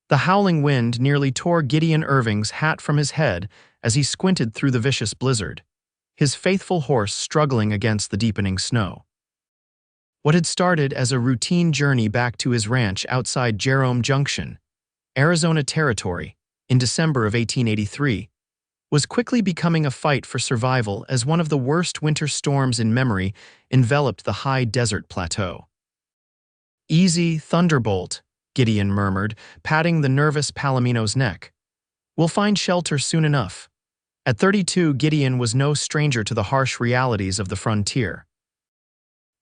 The howling wind nearly tore Gideon Irving's hat from his head as he squinted through the vicious blizzard, his faithful horse struggling against the deepening snow. What had started as a routine journey back to his ranch outside Jerome Junction, Arizona Territory, in December of 1883, was quickly becoming a fight for survival as one of the worst winter storms in memory enveloped the high desert plateau. "Easy, Thunderbolt," Gideon murmured, patting the nervous Palomino's neck. "We'll find shelter soon enough." At 32, Gideon was no stranger to the harsh realities of the frontier.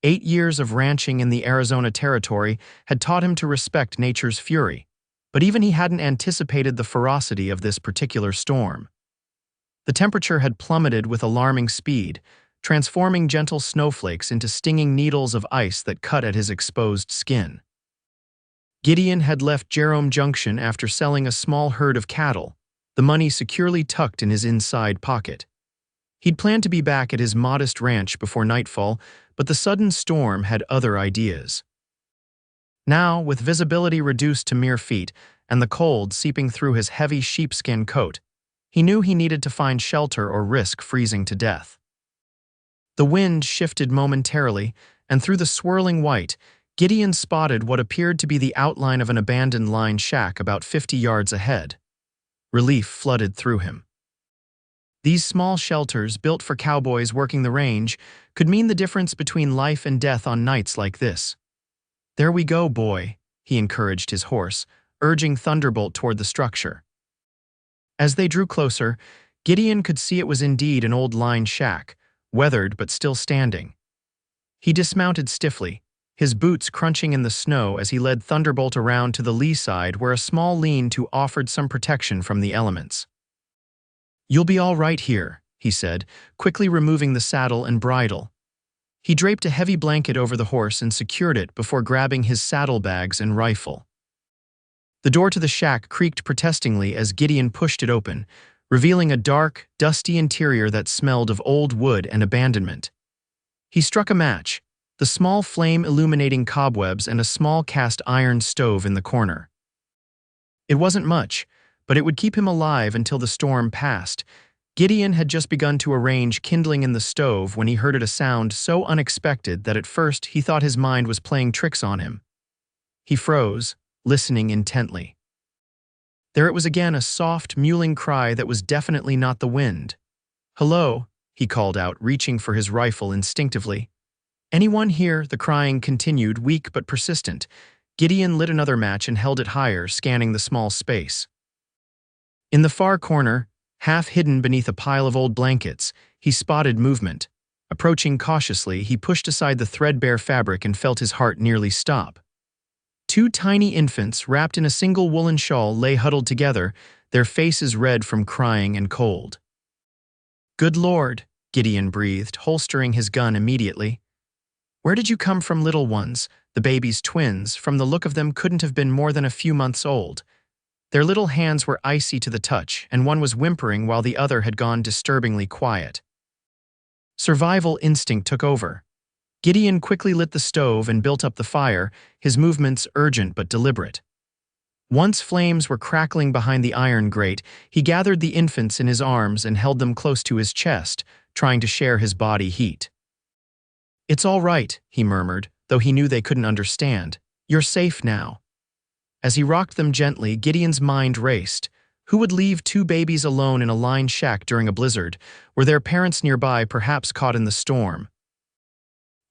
8 years of ranching in the Arizona Territory had taught him to respect nature's fury, but even he hadn't anticipated the ferocity of this particular storm. The temperature had plummeted with alarming speed, transforming gentle snowflakes into stinging needles of ice that cut at his exposed skin. Gideon had left Jerome Junction after selling a small herd of cattle, the money securely tucked in his inside pocket. He'd planned to be back at his modest ranch before nightfall, but the sudden storm had other ideas. Now, with visibility reduced to mere feet and the cold seeping through his heavy sheepskin coat, he knew he needed to find shelter or risk freezing to death. The wind shifted momentarily, and through the swirling white, Gideon spotted what appeared to be the outline of an abandoned line shack about 50 yards ahead. Relief flooded through him. These small shelters, built for cowboys working the range, could mean the difference between life and death on nights like this. "There we go, boy," he encouraged his horse, urging Thunderbolt toward the structure. As they drew closer, Gideon could see it was indeed an old line shack, weathered but still standing. He dismounted stiffly, his boots crunching in the snow as he led Thunderbolt around to the lee side where a small lean-to offered some protection from the elements. "You'll be all right here," he said, quickly removing the saddle and bridle. He draped a heavy blanket over the horse and secured it before grabbing his saddlebags and rifle. The door to the shack creaked protestingly as Gideon pushed it open, revealing a dark, dusty interior that smelled of old wood and abandonment. He struck a match, the small flame illuminating cobwebs and a small cast iron stove in the corner. It wasn't much, but it would keep him alive until the storm passed. Gideon had just begun to arrange kindling in the stove when he heard a sound so unexpected that at first he thought his mind was playing tricks on him. He froze, listening intently. There it was again, a soft, mewling cry that was definitely not the wind. "Hello," he called out, reaching for his rifle instinctively. "Anyone here?" The crying continued, weak but persistent. Gideon lit another match and held it higher, scanning the small space. In the far corner, half hidden beneath a pile of old blankets, he spotted movement. Approaching cautiously, he pushed aside the threadbare fabric and felt his heart nearly stop. 2 tiny infants, wrapped in a single woolen shawl, lay huddled together, their faces red from crying and cold. "Good Lord," Gideon breathed, holstering his gun immediately. "Where did you come from, little ones?" The baby's twins, from the look of them, couldn't have been more than a few months old. Their little hands were icy to the touch, and one was whimpering while the other had gone disturbingly quiet. Survival instinct took over. Gideon quickly lit the stove and built up the fire, his movements urgent but deliberate. Once flames were crackling behind the iron grate, he gathered the infants in his arms and held them close to his chest, trying to share his body heat. "It's all right," he murmured, though he knew they couldn't understand. "You're safe now." As he rocked them gently, Gideon's mind raced. Who would leave 2 babies alone in a line shack during a blizzard? Were their parents nearby, perhaps caught in the storm?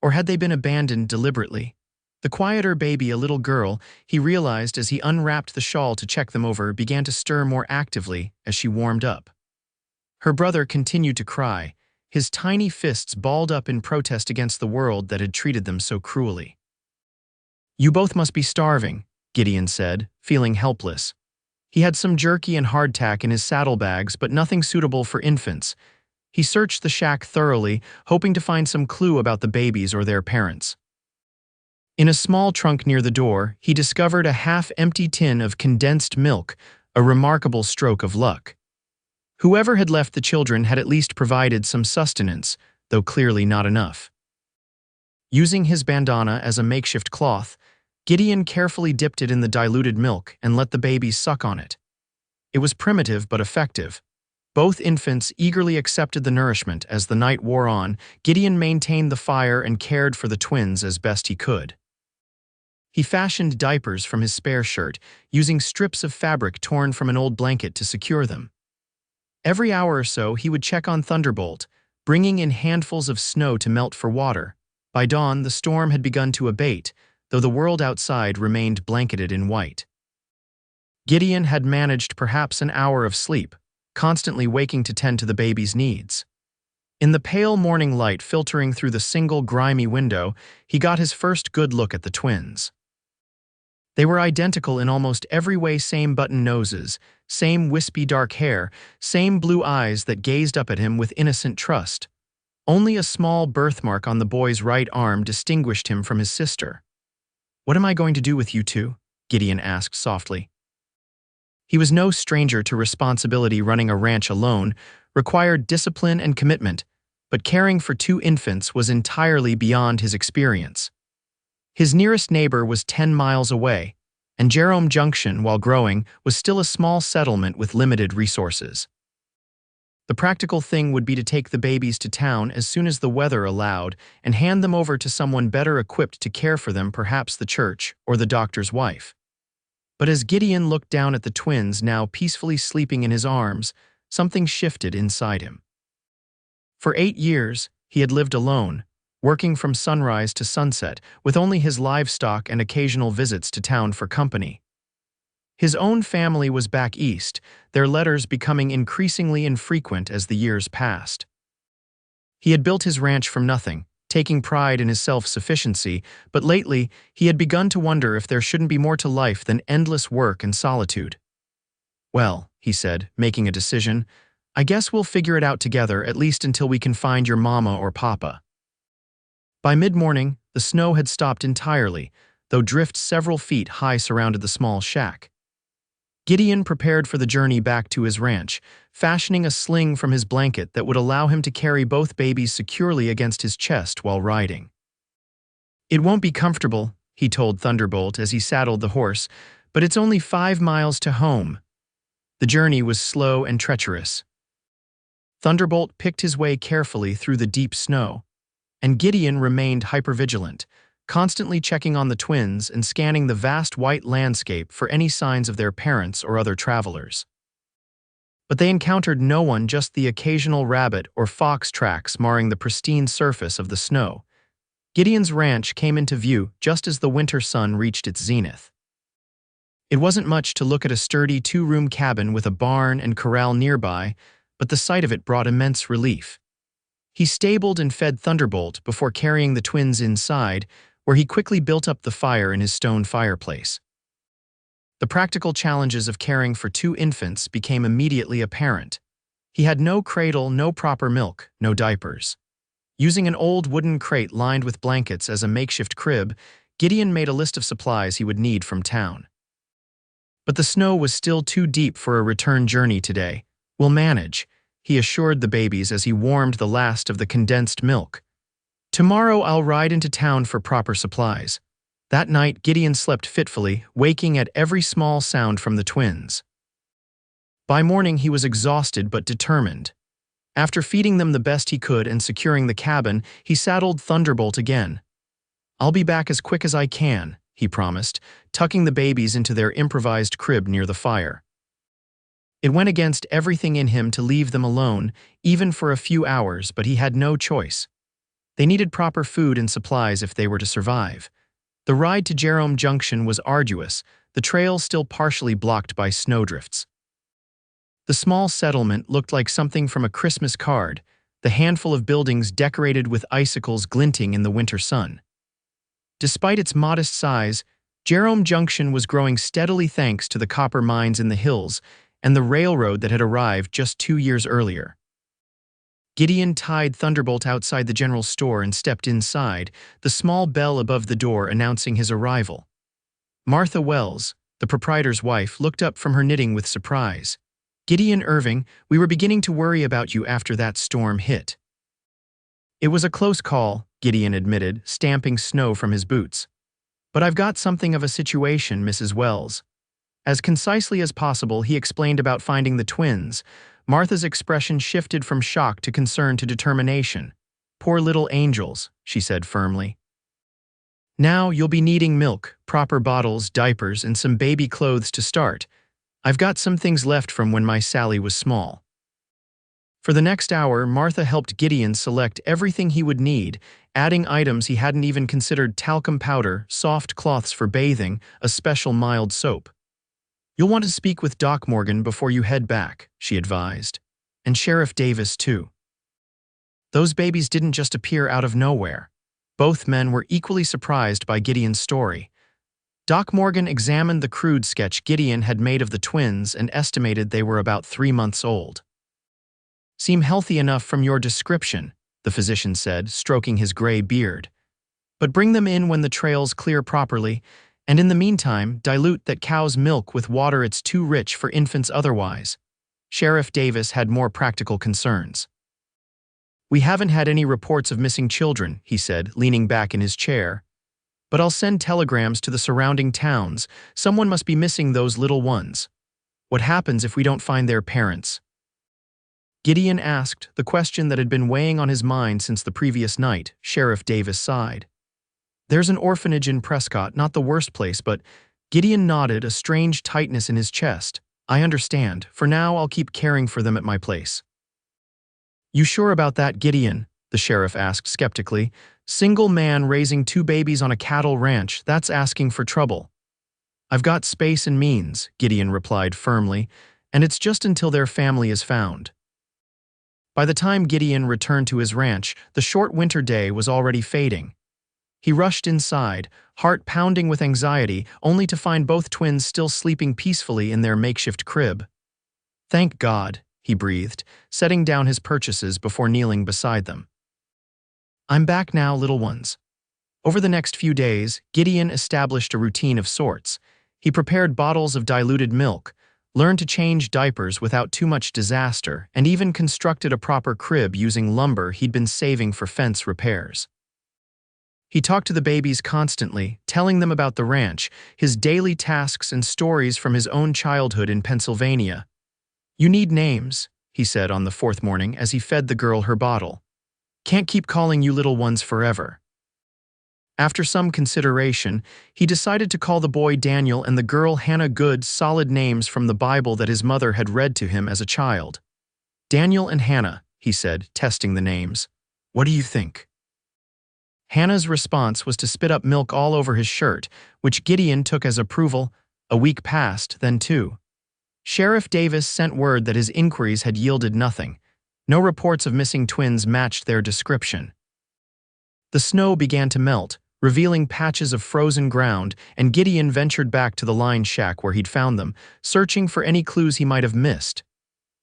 Or had they been abandoned deliberately? The quieter baby, a little girl, he realized as he unwrapped the shawl to check them over, began to stir more actively as she warmed up. Her brother continued to cry, his tiny fists balled up in protest against the world that had treated them so cruelly. "You both must be starving," Gideon said, feeling helpless. He had some jerky and hardtack in his saddlebags, but nothing suitable for infants. He searched the shack thoroughly, hoping to find some clue about the babies or their parents. In a small trunk near the door, he discovered a half-empty tin of condensed milk, a remarkable stroke of luck. Whoever had left the children had at least provided some sustenance, though clearly not enough. Using his bandana as a makeshift cloth, Gideon carefully dipped it in the diluted milk and let the babies suck on it. It was primitive but effective. Both infants eagerly accepted the nourishment. As the night wore on, Gideon maintained the fire and cared for the twins as best he could. He fashioned diapers from his spare shirt, using strips of fabric torn from an old blanket to secure them. Every hour or so, he would check on Thunderbolt, bringing in handfuls of snow to melt for water. By dawn, the storm had begun to abate, though the world outside remained blanketed in white. Gideon had managed perhaps an hour of sleep, constantly waking to tend to the baby's needs. In the pale morning light filtering through the single grimy window, he got his first good look at the twins. They were identical in almost every way: same button noses, same wispy dark hair, same blue eyes that gazed up at him with innocent trust. Only a small birthmark on the boy's right arm distinguished him from his sister. "What am I going to do with you two?" Gideon asked softly. He was no stranger to responsibility. Running a ranch alone required discipline and commitment, but caring for two infants was entirely beyond his experience. His nearest neighbor was 10 miles away, and Jerome Junction, while growing, was still a small settlement with limited resources. The practical thing would be to take the babies to town as soon as the weather allowed and hand them over to someone better equipped to care for them, perhaps the church or the doctor's wife. But as Gideon looked down at the twins now peacefully sleeping in his arms, something shifted inside him. For 8 years, he had lived alone, working from sunrise to sunset, with only his livestock and occasional visits to town for company. His own family was back east, their letters becoming increasingly infrequent as the years passed. He had built his ranch from nothing, taking pride in his self-sufficiency, but lately he had begun to wonder if there shouldn't be more to life than endless work and solitude. "Well," he said, making a decision, "I guess we'll figure it out together, at least until we can find your mama or papa." By mid-morning, the snow had stopped entirely, though drifts several feet high surrounded the small shack. Gideon prepared for the journey back to his ranch, fashioning a sling from his blanket that would allow him to carry both babies securely against his chest while riding. "It won't be comfortable," he told Thunderbolt as he saddled the horse, "but it's only 5 miles to home." The journey was slow and treacherous. Thunderbolt picked his way carefully through the deep snow, and Gideon remained hypervigilant, constantly checking on the twins and scanning the vast white landscape for any signs of their parents or other travelers. But they encountered no one, just the occasional rabbit or fox tracks marring the pristine surface of the snow. Gideon's ranch came into view just as the winter sun reached its zenith. It wasn't much to look at: a sturdy 2-room cabin with a barn and corral nearby, but the sight of it brought immense relief. He stabled and fed Thunderbolt before carrying the twins inside, where he quickly built up the fire in his stone fireplace. The practical challenges of caring for 2 infants became immediately apparent. He had no cradle, no proper milk, no diapers. Using an old wooden crate lined with blankets as a makeshift crib, Gideon made a list of supplies he would need from town. But the snow was still too deep for a return journey today. "We'll manage," he assured the babies as he warmed the last of the condensed milk. "Tomorrow I'll ride into town for proper supplies." That night, Gideon slept fitfully, waking at every small sound from the twins. By morning, he was exhausted but determined. After feeding them the best he could and securing the cabin, he saddled Thunderbolt again. "I'll be back as quick as I can," he promised, tucking the babies into their improvised crib near the fire. It went against everything in him to leave them alone, even for a few hours, but he had no choice. They needed proper food and supplies if they were to survive. The ride to Jerome Junction was arduous, the trail still partially blocked by snowdrifts. The small settlement looked like something from a Christmas card, the handful of buildings decorated with icicles glinting in the winter sun. Despite its modest size, Jerome Junction was growing steadily thanks to the copper mines in the hills and the railroad that had arrived just 2 years earlier. Gideon tied Thunderbolt outside the general store and stepped inside, the small bell above the door announcing his arrival. Martha Wells, the proprietor's wife, looked up from her knitting with surprise. "Gideon Irving, we were beginning to worry about you after that storm hit." "It was a close call," Gideon admitted, stamping snow from his boots. But I've got something of a situation, Mrs. Wells. As concisely as possible, he explained about finding the twins. Martha's expression shifted from shock to concern to determination. Poor little angels, she said firmly. Now you'll be needing milk, proper bottles, diapers, and some baby clothes to start. I've got some things left from when my Sally was small. For the next hour, Martha helped Gideon select everything he would need, adding items he hadn't even considered: talcum powder, soft cloths for bathing, a special mild soap. You'll want to speak with Doc Morgan before you head back, she advised. And Sheriff Davis, too. Those babies didn't just appear out of nowhere. Both men were equally surprised by Gideon's story. Doc Morgan examined the crude sketch Gideon had made of the twins and estimated they were about 3 months old. Seem healthy enough from your description, the physician said, stroking his gray beard. But bring them in when the trails clear properly, and in the meantime, dilute that cow's milk with water. It's too rich for infants otherwise. Sheriff Davis had more practical concerns. We haven't had any reports of missing children, he said, leaning back in his chair. But I'll send telegrams to the surrounding towns. Someone must be missing those little ones. What happens if we don't find their parents? Gideon asked, the question that had been weighing on his mind since the previous night. Sheriff Davis sighed. There's an orphanage in Prescott, not the worst place, but Gideon nodded, a strange tightness in his chest. I understand. For now, I'll keep caring for them at my place. You sure about that, Gideon? The sheriff asked skeptically. Single man raising 2 babies on a cattle ranch, that's asking for trouble. I've got space and means, Gideon replied firmly, and it's just until their family is found. By the time Gideon returned to his ranch, the short winter day was already fading. He rushed inside, heart pounding with anxiety, only to find both twins still sleeping peacefully in their makeshift crib. Thank God, he breathed, setting down his purchases before kneeling beside them. I'm back now, little ones. Over the next few days, Gideon established a routine of sorts. He prepared bottles of diluted milk, learned to change diapers without too much disaster, and even constructed a proper crib using lumber he'd been saving for fence repairs. He talked to the babies constantly, telling them about the ranch, his daily tasks, and stories from his own childhood in Pennsylvania. You need names, he said on the 4th morning as he fed the girl her bottle. Can't keep calling you little ones forever. After some consideration, he decided to call the boy Daniel and the girl Hannah Good, solid names from the Bible that his mother had read to him as a child. Daniel and Hannah, he said, testing the names. What do you think? Hannah's response was to spit up milk all over his shirt, which Gideon took as approval. A week passed, then 2. Sheriff Davis sent word that his inquiries had yielded nothing. No reports of missing twins matched their description. The snow began to melt, revealing patches of frozen ground, and Gideon ventured back to the line shack where he'd found them, searching for any clues he might have missed.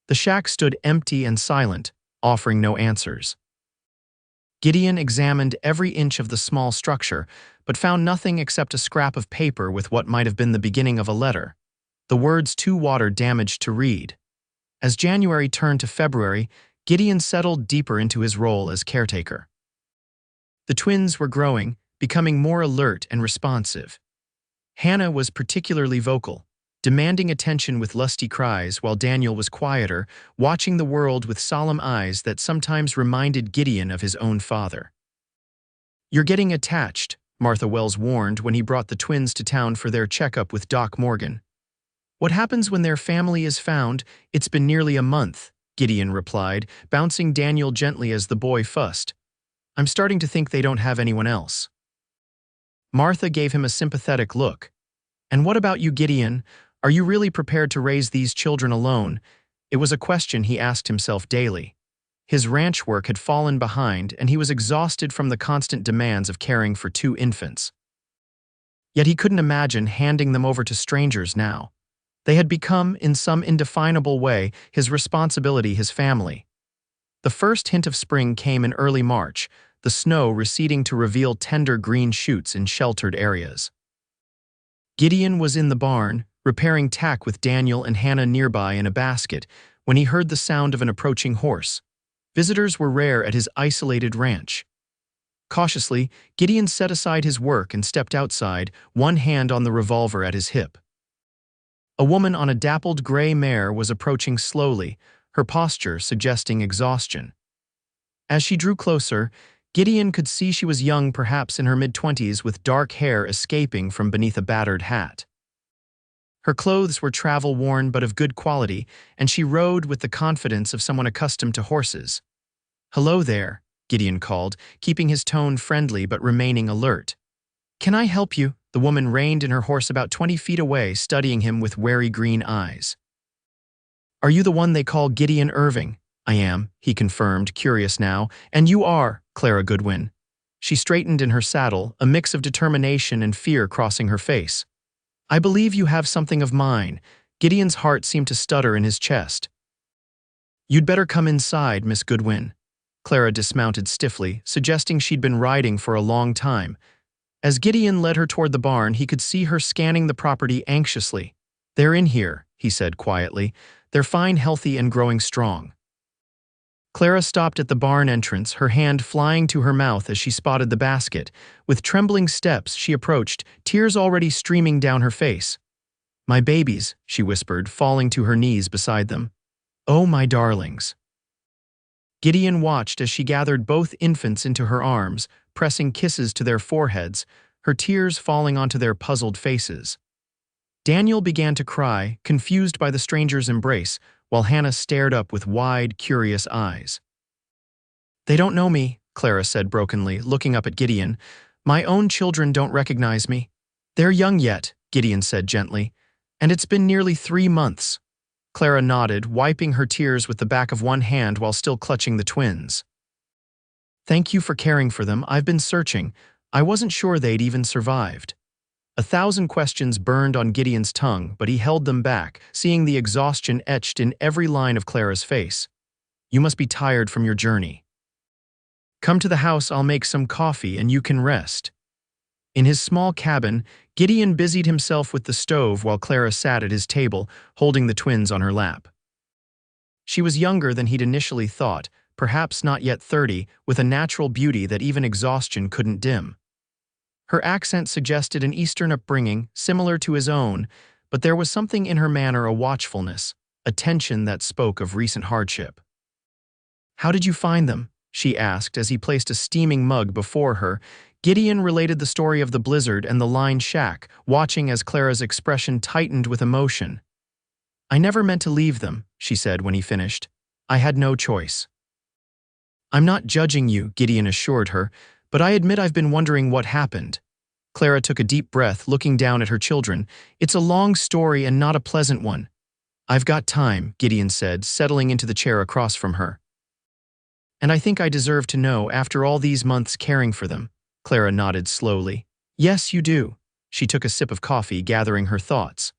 The shack stood empty and silent, offering no answers. Gideon examined every inch of the small structure, but found nothing except a scrap of paper with what might have been the beginning of a letter. The words too water-damaged to read. As January turned to February, Gideon settled deeper into his role as caretaker. The twins were growing, becoming more alert and responsive. Hannah was particularly vocal, demanding attention with lusty cries, while Daniel was quieter, watching the world with solemn eyes that sometimes reminded Gideon of his own father. You're getting attached, Martha Wells warned when he brought the twins to town for their checkup with Doc Morgan. What happens when their family is found? It's been nearly a month, Gideon replied, bouncing Daniel gently as the boy fussed. I'm starting to think they don't have anyone else. Martha gave him a sympathetic look. And what about you, Gideon? Are you really prepared to raise these children alone? It was a question he asked himself daily. His ranch work had fallen behind, and he was exhausted from the constant demands of caring for 2 infants. Yet he couldn't imagine handing them over to strangers now. They had become, in some indefinable way, his responsibility, his family. The first hint of spring came in early March, the snow receding to reveal tender green shoots in sheltered areas. Gideon was in the barn, repairing tack with Daniel and Hannah nearby in a basket, when he heard the sound of an approaching horse. Visitors were rare at his isolated ranch. Cautiously, Gideon set aside his work and stepped outside, one hand on the revolver at his hip. A woman on a dappled gray mare was approaching slowly, her posture suggesting exhaustion. As she drew closer, Gideon could see she was young, perhaps in her mid-20s, with dark hair escaping from beneath a battered hat. Her clothes were travel-worn but of good quality, and she rode with the confidence of someone accustomed to horses. "Hello there," Gideon called, keeping his tone friendly but remaining alert. "Can I help you?" The woman reined in her horse about 20 feet away, studying him with wary green eyes. "Are you the one they call Gideon Irving?" "I am," he confirmed, curious now. "And you are Clara Goodwin." She straightened in her saddle, a mix of determination and fear crossing her face. "I believe you have something of mine." Gideon's heart seemed to stutter in his chest. "You'd better come inside, Miss Goodwin." Clara dismounted stiffly, suggesting she'd been riding for a long time. As Gideon led her toward the barn, he could see her scanning the property anxiously. "They're in here," he said quietly. "They're fine, healthy, and growing strong." Clara stopped at the barn entrance, her hand flying to her mouth as she spotted the basket. With trembling steps, she approached, tears already streaming down her face. "My babies," she whispered, falling to her knees beside them. "Oh, my darlings." Gideon watched as she gathered both infants into her arms, pressing kisses to their foreheads, her tears falling onto their puzzled faces. Daniel began to cry, confused by the stranger's embrace, while Hannah stared up with wide, curious eyes. "They don't know me," Clara said brokenly, looking up at Gideon. "My own children don't recognize me." "They're young yet," Gideon said gently, "and it's been nearly 3 months." Clara nodded, wiping her tears with the back of one hand while still clutching the twins. "Thank you for caring for them. I've been searching. I wasn't sure they'd even survived." 1,000 questions burned on Gideon's tongue, but he held them back, seeing the exhaustion etched in every line of Clara's face. "You must be tired from your journey. Come to the house, I'll make some coffee and you can rest." In his small cabin, Gideon busied himself with the stove while Clara sat at his table, holding the twins on her lap. She was younger than he'd initially thought, perhaps not yet 30, with a natural beauty that even exhaustion couldn't dim. Her accent suggested an Eastern upbringing, similar to his own, but there was something in her manner, a watchfulness, a tension that spoke of recent hardship. "How did you find them?" she asked as he placed a steaming mug before her. Gideon related the story of the blizzard and the lined shack, watching as Clara's expression tightened with emotion. "I never meant to leave them," she said when he finished. "I had no choice." "I'm not judging you," Gideon assured her, "but I admit I've been wondering what happened." Clara took a deep breath, looking down at her children. "It's a long story and not a pleasant one." "I've got time," Gideon said, settling into the chair across from her. "And I think I deserve to know after all these months caring for them." Clara nodded slowly. "Yes, you do." She took a sip of coffee, gathering her thoughts.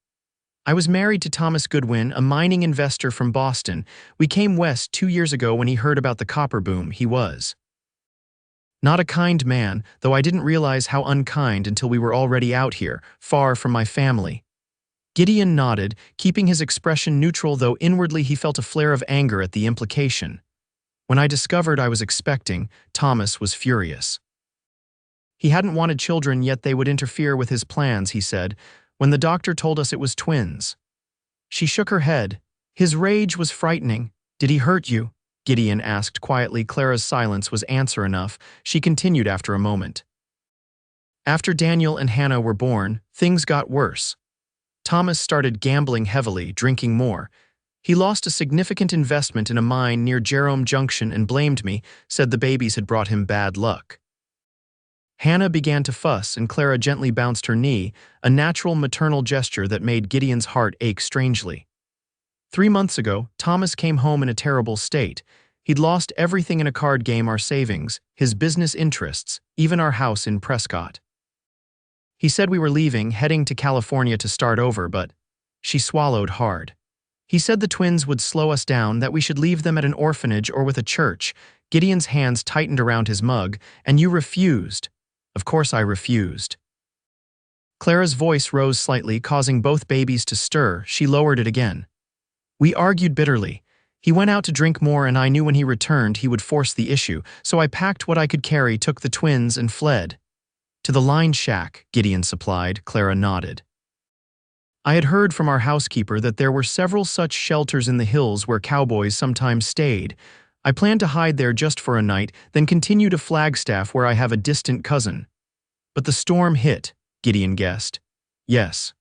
"I was married to Thomas Goodwin, a mining investor from Boston. We came west 2 years ago when he heard about the copper boom. He was not a kind man, though I didn't realize how unkind until we were already out here, far from my family." Gideon nodded, keeping his expression neutral, though inwardly he felt a flare of anger at the implication. "When I discovered I was expecting, Thomas was furious. He hadn't wanted children, yet they would interfere with his plans," he said, "when the doctor told us it was twins." She shook her head. "His rage was frightening." "Did he hurt you?" Gideon asked quietly. Clara's silence was answer enough. She continued after a moment. "After Daniel and Hannah were born, things got worse. Thomas started gambling heavily, drinking more. He lost a significant investment in a mine near Jerome Junction and blamed me, said the babies had brought him bad luck. Hannah began to fuss, and Clara gently bounced her knee, a natural maternal gesture that made Gideon's heart ache strangely. 3 months ago, Thomas came home in a terrible state. He'd lost everything in a card game, our savings, his business interests, even our house in Prescott. He said we were leaving, heading to California to start over, but..." She swallowed hard. "He said the twins would slow us down, that we should leave them at an orphanage or with a church." Gideon's hands tightened around his mug. "And you refused." "Of course I refused." Clara's voice rose slightly, causing both babies to stir. She lowered it again. "We argued bitterly. He went out to drink more, and I knew when he returned he would force the issue, so I packed what I could carry, took the twins, and fled. To the line shack, Gideon supplied. Clara nodded. I had heard from our housekeeper that there were several such shelters in the hills where cowboys sometimes stayed. I planned to hide there just for a night, then continue to Flagstaff where I have a distant cousin. But the storm hit, Gideon guessed. Yes.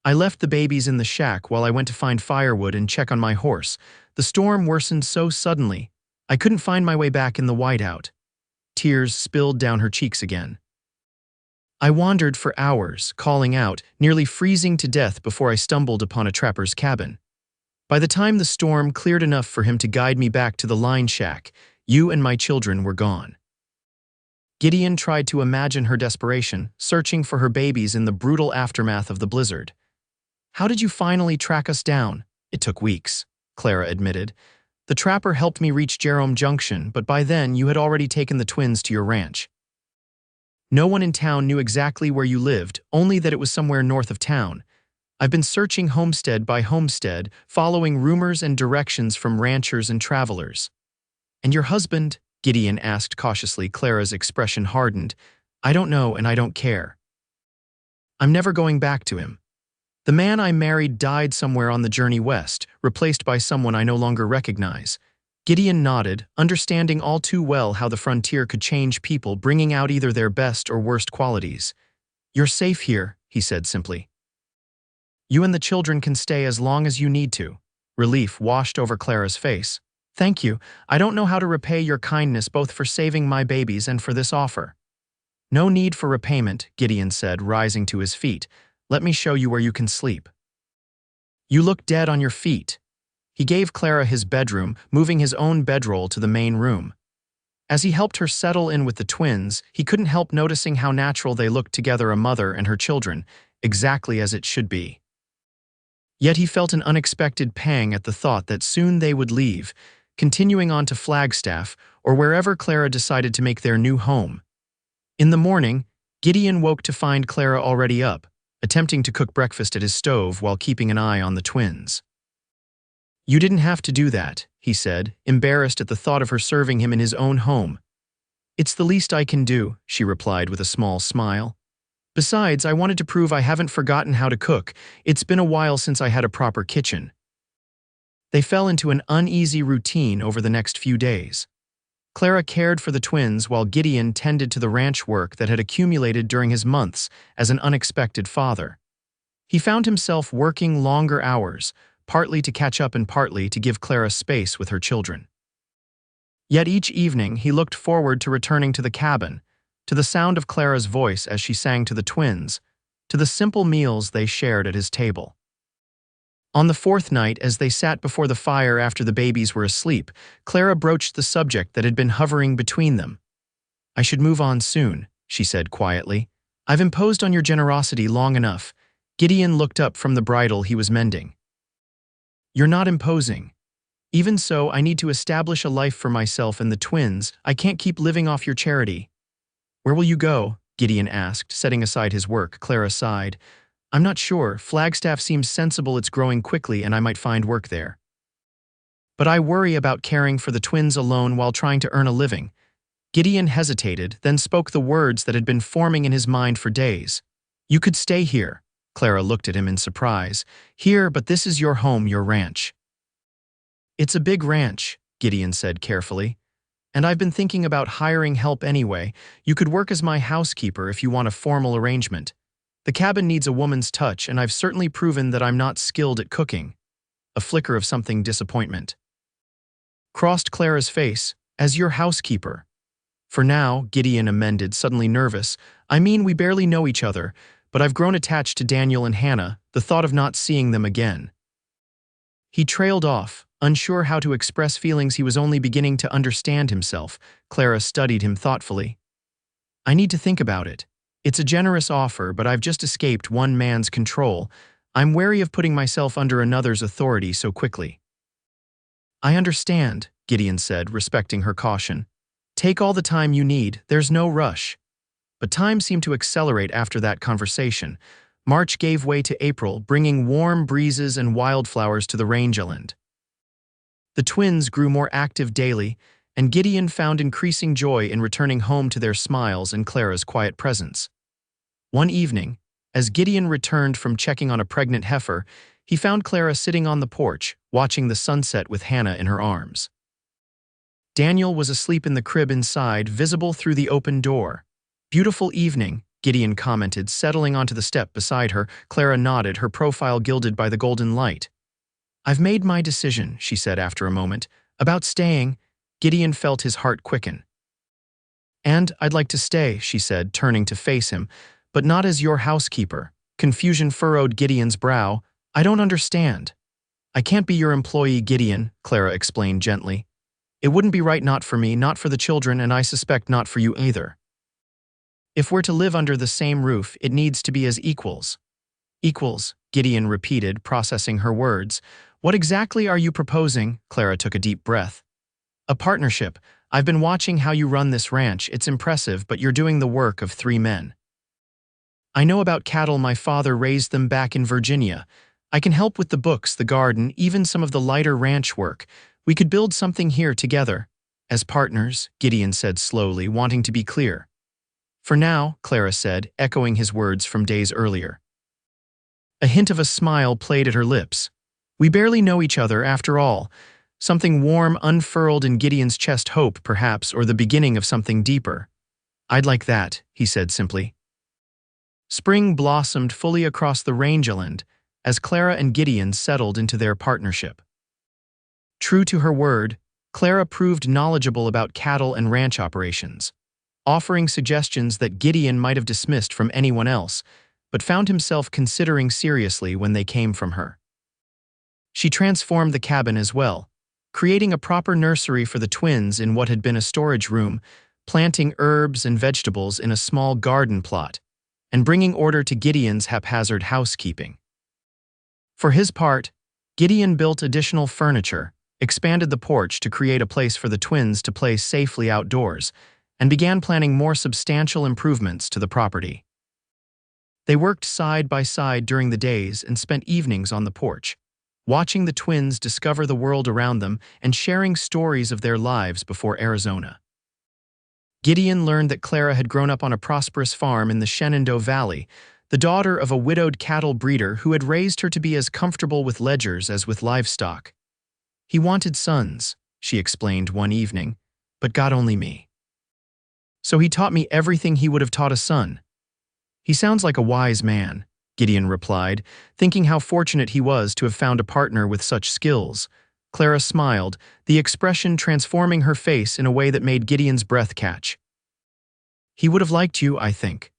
I left the babies in the shack while I went to find firewood and check on my horse. The storm worsened so suddenly, I couldn't find my way back in the whiteout. Tears spilled down her cheeks again. I wandered for hours, calling out, nearly freezing to death before I stumbled upon a trapper's cabin. By the time the storm cleared enough for him to guide me back to the line shack, you and my children were gone. Gideon tried to imagine her desperation, searching for her babies in the brutal aftermath of the blizzard. How did you finally track us down? It took weeks, Clara admitted. The trapper helped me reach Jerome Junction, but by then you had already taken the twins to your ranch. No one in town knew exactly where you lived, only that it was somewhere north of town. I've been searching homestead by homestead, following rumors and directions from ranchers and travelers. And your husband? Gideon asked cautiously. Clara's expression hardened. I don't know, and I don't care. I'm never going back to him. The man I married died somewhere on the journey west, replaced by someone I no longer recognize. Gideon nodded, understanding all too well how the frontier could change people, bringing out either their best or worst qualities. You're safe here, he said simply. You and the children can stay as long as you need to. Relief washed over Clara's face. Thank you. I don't know how to repay your kindness, both for saving my babies and for this offer. No need for repayment, Gideon said, rising to his feet. Let me show you where you can sleep. You look dead on your feet. He gave Clara his bedroom, moving his own bedroll to the main room. As he helped her settle in with the twins, he couldn't help noticing how natural they looked together, a mother and her children, exactly as it should be. Yet he felt an unexpected pang at the thought that soon they would leave, continuing on to Flagstaff or wherever Clara decided to make their new home. In the morning, Gideon woke to find Clara already up, attempting to cook breakfast at his stove while keeping an eye on the twins. You didn't have to do that, he said, embarrassed at the thought of her serving him in his own home. It's the least I can do, she replied with a small smile. Besides, I wanted to prove I haven't forgotten how to cook. It's been a while since I had a proper kitchen. They fell into an uneasy routine over the next few days. Clara cared for the twins while Gideon tended to the ranch work that had accumulated during his months as an unexpected father. He found himself working longer hours, partly to catch up and partly to give Clara space with her children. Yet each evening he looked forward to returning to the cabin, to the sound of Clara's voice as she sang to the twins, to the simple meals they shared at his table. On the fourth night, as they sat before the fire after the babies were asleep, Clara broached the subject that had been hovering between them. I should move on soon, she said quietly. I've imposed on your generosity long enough. Gideon looked up from the bridle he was mending. You're not imposing. Even so, I need to establish a life for myself and the twins. I can't keep living off your charity. Where will you go? Gideon asked, setting aside his work. Clara sighed. I'm not sure. Flagstaff seems sensible. It's growing quickly and I might find work there. But I worry about caring for the twins alone while trying to earn a living. Gideon hesitated, then spoke the words that had been forming in his mind for days. You could stay here. Clara looked at him in surprise. Here, but this is your home, your ranch. It's a big ranch, Gideon said carefully. And I've been thinking about hiring help anyway. You could work as my housekeeper if you want a formal arrangement. The cabin needs a woman's touch, and I've certainly proven that I'm not skilled at cooking. A flicker of something disappointment crossed Clara's face. As your housekeeper. For now, Gideon amended, suddenly nervous. I mean, we barely know each other, but I've grown attached to Daniel and Hannah, the thought of not seeing them again. He trailed off, unsure how to express feelings he was only beginning to understand himself. Clara studied him thoughtfully. I need to think about it. It's a generous offer, but I've just escaped one man's control. I'm wary of putting myself under another's authority so quickly. I understand, Gideon said, respecting her caution. Take all the time you need, there's no rush. But time seemed to accelerate after that conversation. March gave way to April, bringing warm breezes and wildflowers to the rangeland. The twins grew more active daily, and Gideon found increasing joy in returning home to their smiles and Clara's quiet presence. One evening, as Gideon returned from checking on a pregnant heifer, he found Clara sitting on the porch, watching the sunset with Hannah in her arms. Daniel was asleep in the crib inside, visible through the open door. "Beautiful evening," Gideon commented, settling onto the step beside her. Clara nodded, her profile gilded by the golden light. "I've made my decision," she said after a moment. "About staying." Gideon felt his heart quicken. "And I'd like to stay," she said, turning to face him, "but not as your housekeeper." Confusion furrowed Gideon's brow. "I don't understand." "I can't be your employee, Gideon," Clara explained gently. "It wouldn't be right, not for me, not for the children, and I suspect not for you either. If we're to live under the same roof, it needs to be as equals." "Equals," Gideon repeated, processing her words. "What exactly are you proposing?" Clara took a deep breath. "A partnership. I've been watching how you run this ranch. It's impressive, but you're doing the work of 3 men. I know about cattle. My father raised them back in Virginia. I can help with the books, the garden, even some of the lighter ranch work. We could build something here together." "As partners," Gideon said slowly, wanting to be clear. "For now," Clara said, echoing his words from days earlier. A hint of a smile played at her lips. "We barely know each other, after all." Something warm unfurled in Gideon's chest, hope, perhaps, or the beginning of something deeper. "I'd like that," he said simply. Spring blossomed fully across the rangeland as Clara and Gideon settled into their partnership. True to her word, Clara proved knowledgeable about cattle and ranch operations, offering suggestions that Gideon might have dismissed from anyone else, but found himself considering seriously when they came from her. She transformed the cabin as well, creating a proper nursery for the twins in what had been a storage room, planting herbs and vegetables in a small garden plot, and bringing order to Gideon's haphazard housekeeping. For his part, Gideon built additional furniture, expanded the porch to create a place for the twins to play safely outdoors, and began planning more substantial improvements to the property. They worked side by side during the days and spent evenings on the porch, watching the twins discover the world around them and sharing stories of their lives before Arizona. Gideon learned that Clara had grown up on a prosperous farm in the Shenandoah Valley, the daughter of a widowed cattle breeder who had raised her to be as comfortable with ledgers as with livestock. "He wanted sons," she explained one evening, "but got only me. So he taught me everything he would have taught a son." "He sounds like a wise man," Gideon replied, thinking how fortunate he was to have found a partner with such skills. Clara smiled, the expression transforming her face in a way that made Gideon's breath catch. "He would have liked you, I think."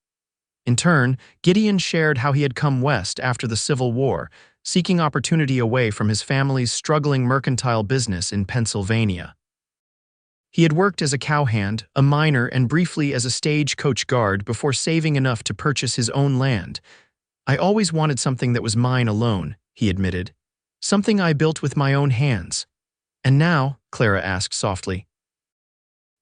In turn, Gideon shared how he had come west after the Civil War, seeking opportunity away from his family's struggling mercantile business in Pennsylvania. He had worked as a cowhand, a miner, and briefly as a stagecoach guard before saving enough to purchase his own land. "I always wanted something that was mine alone," he admitted. "Something I built with my own hands." "And now?" Clara asked softly.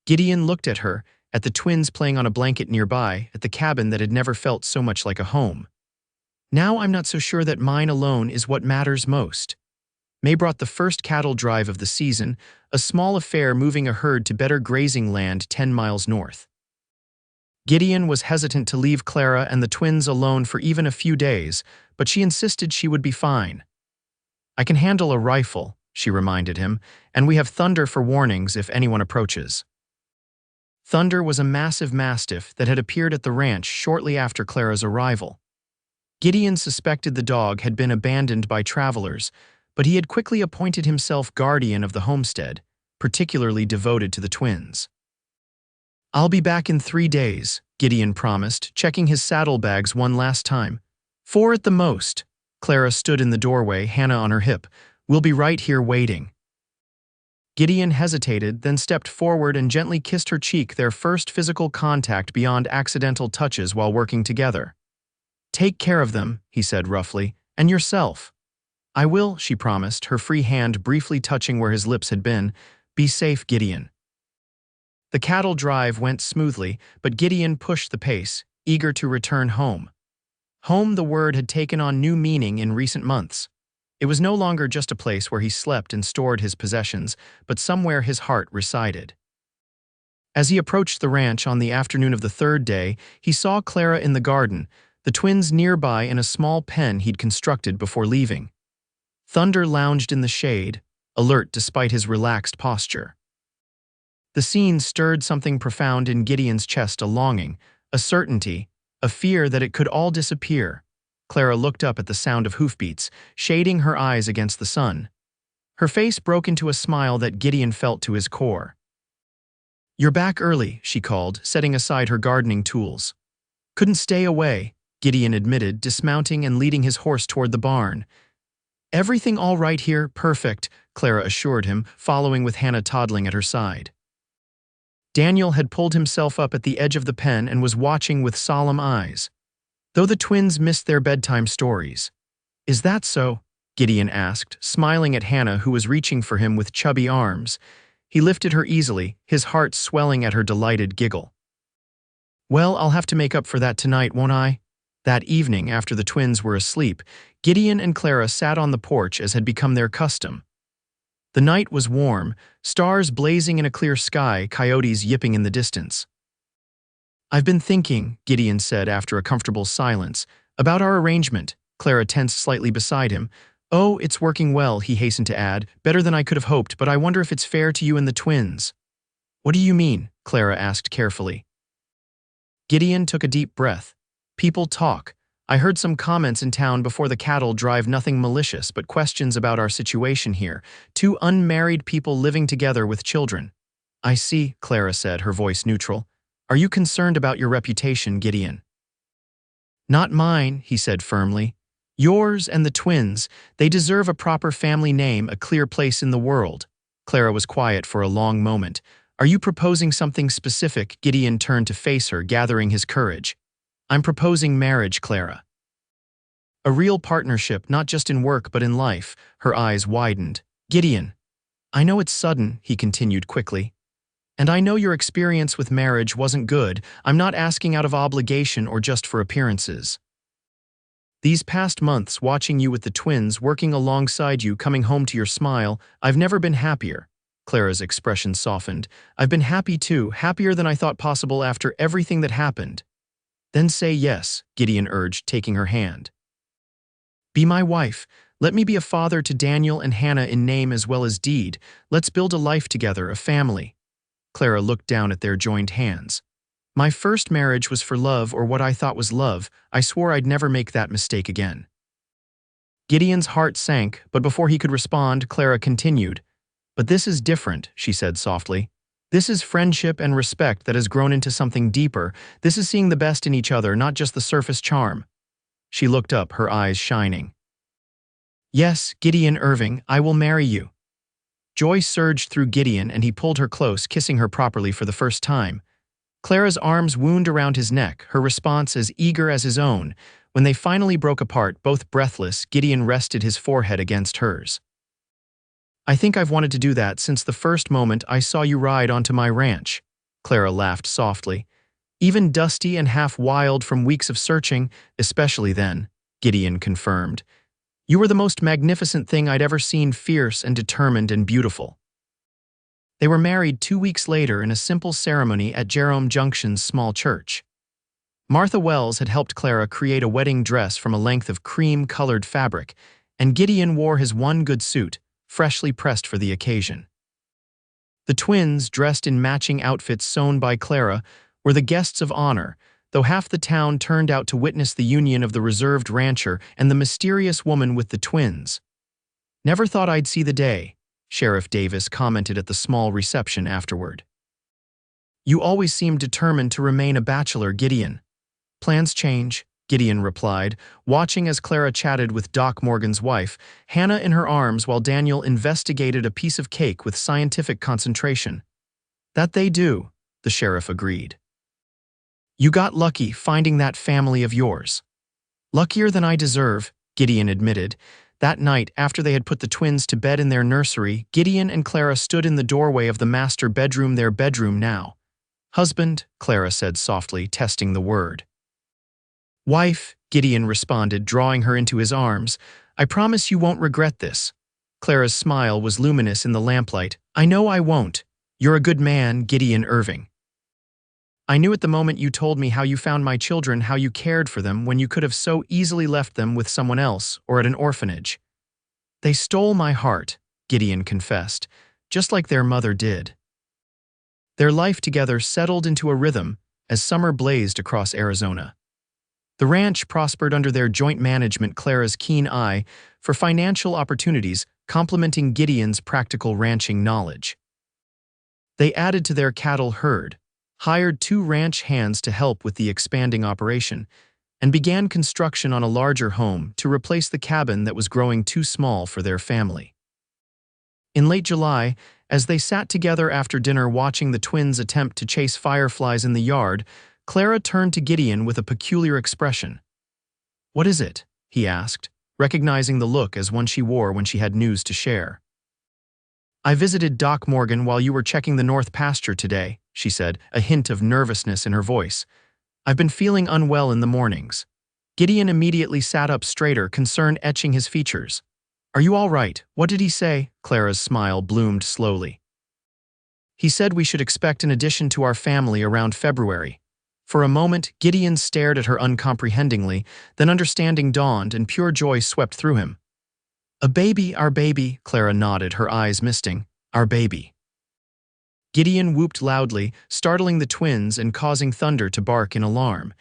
Gideon looked at her, at the twins playing on a blanket nearby, at the cabin that had never felt so much like a home. "Now I'm not so sure that mine alone is what matters most." May brought the first cattle drive of the season, a small affair moving a herd to better grazing land 10 miles north. Gideon was hesitant to leave Clara and the twins alone for even a few days, but she insisted she would be fine. "I can handle a rifle," she reminded him, "and we have Thunder for warnings if anyone approaches." Thunder was a massive mastiff that had appeared at the ranch shortly after Clara's arrival. Gideon suspected the dog had been abandoned by travelers, but he had quickly appointed himself guardian of the homestead, particularly devoted to the twins. "I'll be back in 3 days," Gideon promised, checking his saddlebags one last time. "4 at the most." Clara stood in the doorway, Hannah on her hip. "We'll be right here waiting." Gideon hesitated, then stepped forward and gently kissed her cheek, their first physical contact beyond accidental touches while working together. "Take care of them," he said roughly, "and yourself." "I will," she promised, her free hand briefly touching where his lips had been. "Be safe, Gideon." The cattle drive went smoothly, but Gideon pushed the pace, eager to return home. Home, the word had taken on new meaning in recent months. It was no longer just a place where he slept and stored his possessions, but somewhere his heart resided. As he approached the ranch on the afternoon of the third day, he saw Clara in the garden, the twins nearby in a small pen he'd constructed before leaving. Thunder lounged in the shade, alert despite his relaxed posture. The scene stirred something profound in Gideon's chest, a longing, a certainty, a fear that it could all disappear. Clara looked up at the sound of hoofbeats, shading her eyes against the sun. Her face broke into a smile that Gideon felt to his core. "You're back early," she called, setting aside her gardening tools. "Couldn't stay away," Gideon admitted, dismounting and leading his horse toward the barn. "Everything all right here, perfect," Clara assured him, following with Hannah toddling at her side. Daniel had pulled himself up at the edge of the pen and was watching with solemn eyes. Though the twins missed their bedtime stories. "Is that so?" Gideon asked, smiling at Hannah, who was reaching for him with chubby arms. He lifted her easily, his heart swelling at her delighted giggle. "Well, I'll have to make up for that tonight, won't I?" That evening, after the twins were asleep, Gideon and Clara sat on the porch as had become their custom. The night was warm, stars blazing in a clear sky, coyotes yipping in the distance. "I've been thinking," Gideon said after a comfortable silence, "about our arrangement." Clara tensed slightly beside him. "Oh, it's working well," he hastened to add, "better than I could have hoped, but I wonder if it's fair to you and the twins." "What do you mean?" Clara asked carefully. Gideon took a deep breath. "People talk. I heard some comments in town before the cattle drive, nothing malicious, but questions about our situation here. Two unmarried people living together with children." "I see," Clara said, her voice neutral. "Are you concerned about your reputation, Gideon?" "Not mine," he said firmly. "Yours and the twins. They deserve a proper family name, a clear place in the world." Clara was quiet for a long moment. "Are you proposing something specific?" Gideon turned to face her, gathering his courage. "I'm proposing marriage, Clara. A real partnership, not just in work but in life." Her eyes widened. "Gideon, I know it's sudden," he continued quickly. "And I know your experience with marriage wasn't good. I'm not asking out of obligation or just for appearances. These past months, watching you with the twins, working alongside you, coming home to your smile, I've never been happier." Clara's expression softened. "I've been happy too, happier than I thought possible after everything that happened." "Then say yes," Gideon urged, taking her hand. "Be my wife. Let me be a father to Daniel and Hannah in name as well as deed. Let's build a life together, a family." Clara looked down at their joined hands. "My first marriage was for love, or what I thought was love. I swore I'd never make that mistake again." Gideon's heart sank, but before he could respond, Clara continued. "But this is different," she said softly. "This is friendship and respect that has grown into something deeper. This is seeing the best in each other, not just the surface charm." She looked up, her eyes shining. "Yes, Gideon Irving, I will marry you." Joy surged through Gideon and he pulled her close, kissing her properly for the first time. Clara's arms wound around his neck, her response as eager as his own. When they finally broke apart, both breathless, Gideon rested his forehead against hers. "I think I've wanted to do that since the first moment I saw you ride onto my ranch." Clara laughed softly. "Even dusty and half wild from weeks of searching, especially then," Gideon confirmed. "You were the most magnificent thing I'd ever seen, fierce and determined and beautiful." They were married 2 weeks later in a simple ceremony at Jerome Junction's small church. Martha Wells had helped Clara create a wedding dress from a length of cream-colored fabric, and Gideon wore his one good suit, freshly pressed for the occasion. The twins, dressed in matching outfits sewn by Clara, were the guests of honor, though half the town turned out to witness the union of the reserved rancher and the mysterious woman with the twins. "Never thought I'd see the day," Sheriff Davis commented at the small reception afterward. "You always seemed determined to remain a bachelor, Gideon." "Plans change," Gideon replied, watching as Clara chatted with Doc Morgan's wife, Hannah in her arms while Daniel investigated a piece of cake with scientific concentration. "That they do," the sheriff agreed. "You got lucky finding that family of yours." "Luckier than I deserve," Gideon admitted. That night, after they had put the twins to bed in their nursery, Gideon and Clara stood in the doorway of the master bedroom, their bedroom now. "Husband," Clara said softly, testing the word. "Wife," Gideon responded, drawing her into his arms. I promise you won't regret this. Clara's smile was luminous in the lamplight. I know I won't. You're a good man, Gideon Irving. I knew at the moment you told me how you found my children, how you cared for them when you could have so easily left them with someone else or at an orphanage. They stole my heart, Gideon confessed, just like their mother did. Their life together settled into a rhythm as summer blazed across Arizona. The ranch prospered under their joint management, Clara's keen eye for financial opportunities complementing Gideon's practical ranching knowledge. They added to their cattle herd, hired 2 ranch hands to help with the expanding operation, and began construction on a larger home to replace the cabin that was growing too small for their family. In late July, as they sat together after dinner watching the twins attempt to chase fireflies in the yard, Clara turned to Gideon with a peculiar expression. "What is it?" he asked, recognizing the look as one she wore when she had news to share. "I visited Doc Morgan while you were checking the north pasture today," she said, a hint of nervousness in her voice. "I've been feeling unwell in the mornings." Gideon immediately sat up straighter, concern etching his features. "Are you all right? What did he say?" Clara's smile bloomed slowly. "He said we should expect an addition to our family around February." For a moment, Gideon stared at her uncomprehendingly, then understanding dawned and pure joy swept through him. "A baby, our baby," Clara nodded, her eyes misting. "Our baby." Gideon whooped loudly, startling the twins and causing Thunder to bark in alarm.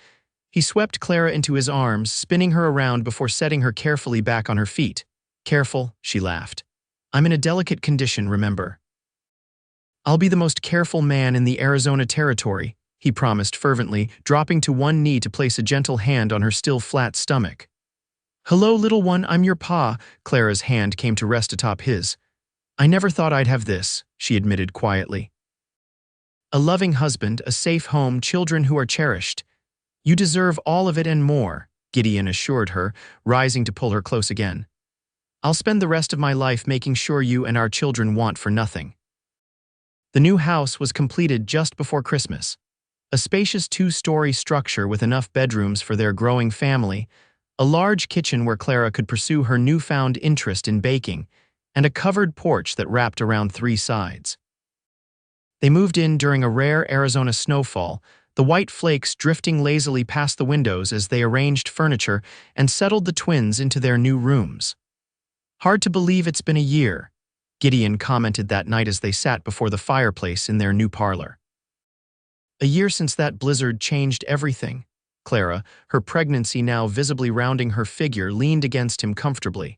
He swept Clara into his arms, spinning her around before setting her carefully back on her feet. "Careful," she laughed. "I'm in a delicate condition, remember." "I'll be the most careful man in the Arizona Territory," he promised fervently, dropping to one knee to place a gentle hand on her still flat stomach. "Hello, little one, I'm your pa." Clara's hand came to rest atop his. "I never thought I'd have this," she admitted quietly. "A loving husband, a safe home, children who are cherished. You deserve all of it and more," Gideon assured her, rising to pull her close again. "I'll spend the rest of my life making sure you and our children want for nothing." The new house was completed just before Christmas. A spacious 2-story structure with enough bedrooms for their growing family, a large kitchen where Clara could pursue her newfound interest in baking, and a covered porch that wrapped around 3 sides. They moved in during a rare Arizona snowfall, the white flakes drifting lazily past the windows as they arranged furniture and settled the twins into their new rooms. "Hard to believe it's been a year," Gideon commented that night as they sat before the fireplace in their new parlor. "A year since that blizzard changed everything." Clara, her pregnancy now visibly rounding her figure, leaned against him comfortably.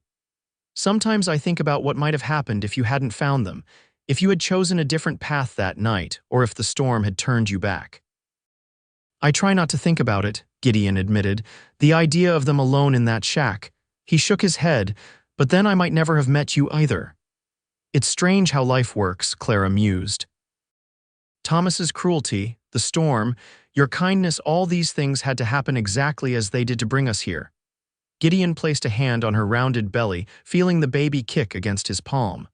"Sometimes I think about what might have happened if you hadn't found them, if you had chosen a different path that night, or if the storm had turned you back." "I try not to think about it," Gideon admitted. "The idea of them alone in that shack." He shook his head. "But then I might never have met you either." "It's strange how life works," Clara mused. "Thomas's cruelty, the storm, your kindness, all these things had to happen exactly as they did to bring us here." Gideon placed a hand on her rounded belly, feeling the baby kick against his palm.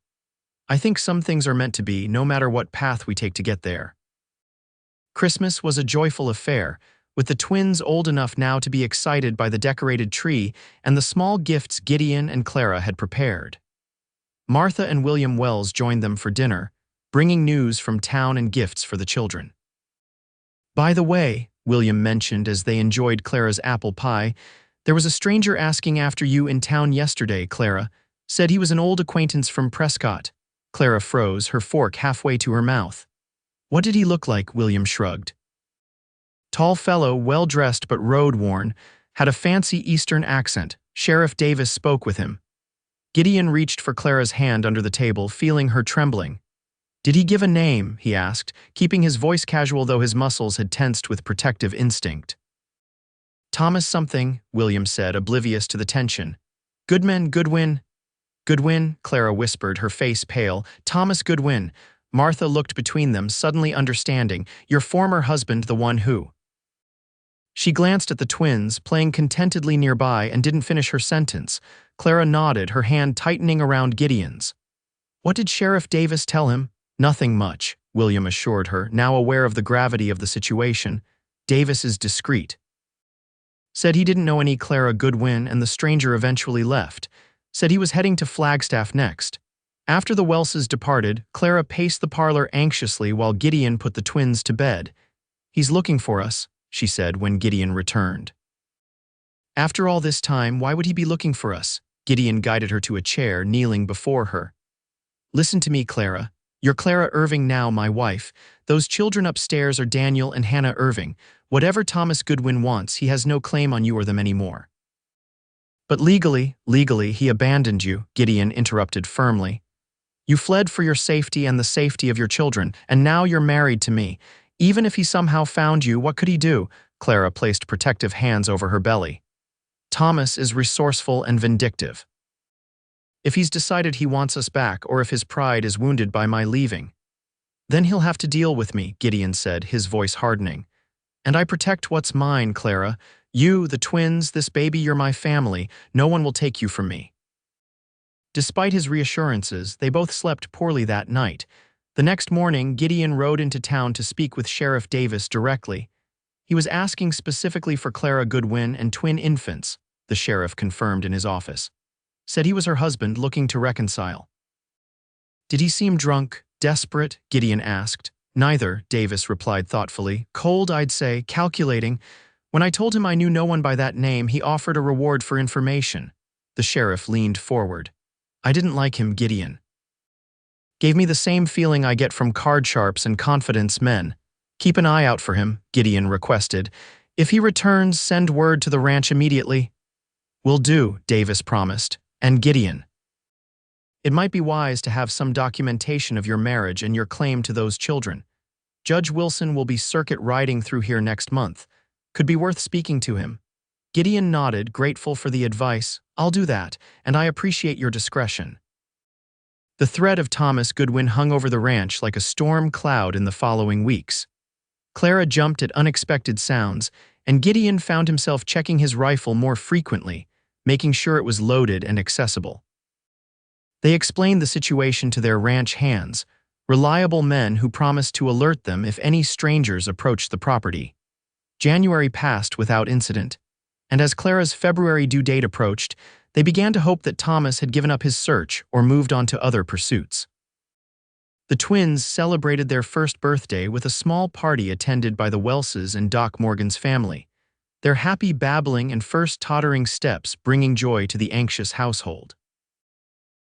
"I think some things are meant to be, no matter what path we take to get there." Christmas was a joyful affair, with the twins old enough now to be excited by the decorated tree and the small gifts Gideon and Clara had prepared. Martha and William Wells joined them for dinner, bringing news from town and gifts for the children. "By the way," William mentioned as they enjoyed Clara's apple pie, "there was a stranger asking after you in town yesterday, Clara. Said he was an old acquaintance from Prescott." Clara froze, her fork halfway to her mouth. "What did he look like?" William shrugged. "Tall fellow, well-dressed but road-worn, had a fancy Eastern accent. Sheriff Davis spoke with him." Gideon reached for Clara's hand under the table, feeling her trembling. "Did he give a name?" he asked, keeping his voice casual though his muscles had tensed with protective instinct. "Thomas something," William said, oblivious to the tension. Goodwin." "Goodwin," Clara whispered, her face pale. "Thomas Goodwin." Martha looked between them, suddenly understanding. "Your former husband, the one who—" She glanced at the twins, playing contentedly nearby, and didn't finish her sentence. Clara nodded, her hand tightening around Gideon's. "What did Sheriff Davis tell him?" "Nothing much," William assured her, now aware of the gravity of the situation. "Davis is discreet. Said he didn't know any Clara Goodwin, and the stranger eventually left. said he was heading to Flagstaff next. After the Welses departed, Clara paced the parlor anxiously while Gideon put the twins to bed. "He's looking for us," she said when Gideon returned. "After all this time, why would he be looking for us?" Gideon guided her to a chair, kneeling before her. "Listen to me, Clara. You're Clara Irving now, my wife. Those children upstairs are Daniel and Hannah Irving. Whatever Thomas Goodwin wants, he has no claim on you or them anymore." "But legally, he abandoned you," Gideon interrupted firmly. "You fled for your safety and the safety of your children, and now you're married to me. Even if he somehow found you, what could he do?" Clara placed protective hands over her belly. "Thomas is resourceful and vindictive. If he's decided he wants us back, or if his pride is wounded by my leaving, then he'll have to deal with me," Gideon said, his voice hardening. "And I protect what's mine, Clara. You, the twins, this baby, you're my family. No one will take you from me." Despite his reassurances, they both slept poorly that night. The next morning, Gideon rode into town to speak with Sheriff Davis directly. He was asking specifically for Clara Goodwin and twin infants, the sheriff confirmed in his office. Said he was her husband looking to reconcile. "Did he seem drunk, desperate?" Gideon asked. "Neither," Davis replied thoughtfully. "Cold, I'd say, calculating. When I told him I knew no one by that name, he offered a reward for information." The sheriff leaned forward. "I didn't like him, Gideon. Gave me the same feeling I get from card sharps and confidence men. Keep an eye out for him," Gideon requested. "If he returns, send word to the ranch immediately." "Will do," Davis promised. "And Gideon, it might be wise to have some documentation of your marriage and your claim to those children. Judge Wilson will be circuit riding through here next month. Could be worth speaking to him." Gideon nodded, grateful for the advice. "I'll do that, and I appreciate your discretion." The threat of Thomas Goodwin hung over the ranch like a storm cloud in the following weeks. Clara jumped at unexpected sounds, and Gideon found himself checking his rifle more frequently, making sure it was loaded and accessible. They explained the situation to their ranch hands, reliable men who promised to alert them if any strangers approached the property. January passed without incident, and as Clara's February due date approached, they began to hope that Thomas had given up his search or moved on to other pursuits. The twins celebrated their first birthday with a small party attended by the Welses and Doc Morgan's family, their happy babbling and first tottering steps bringing joy to the anxious household.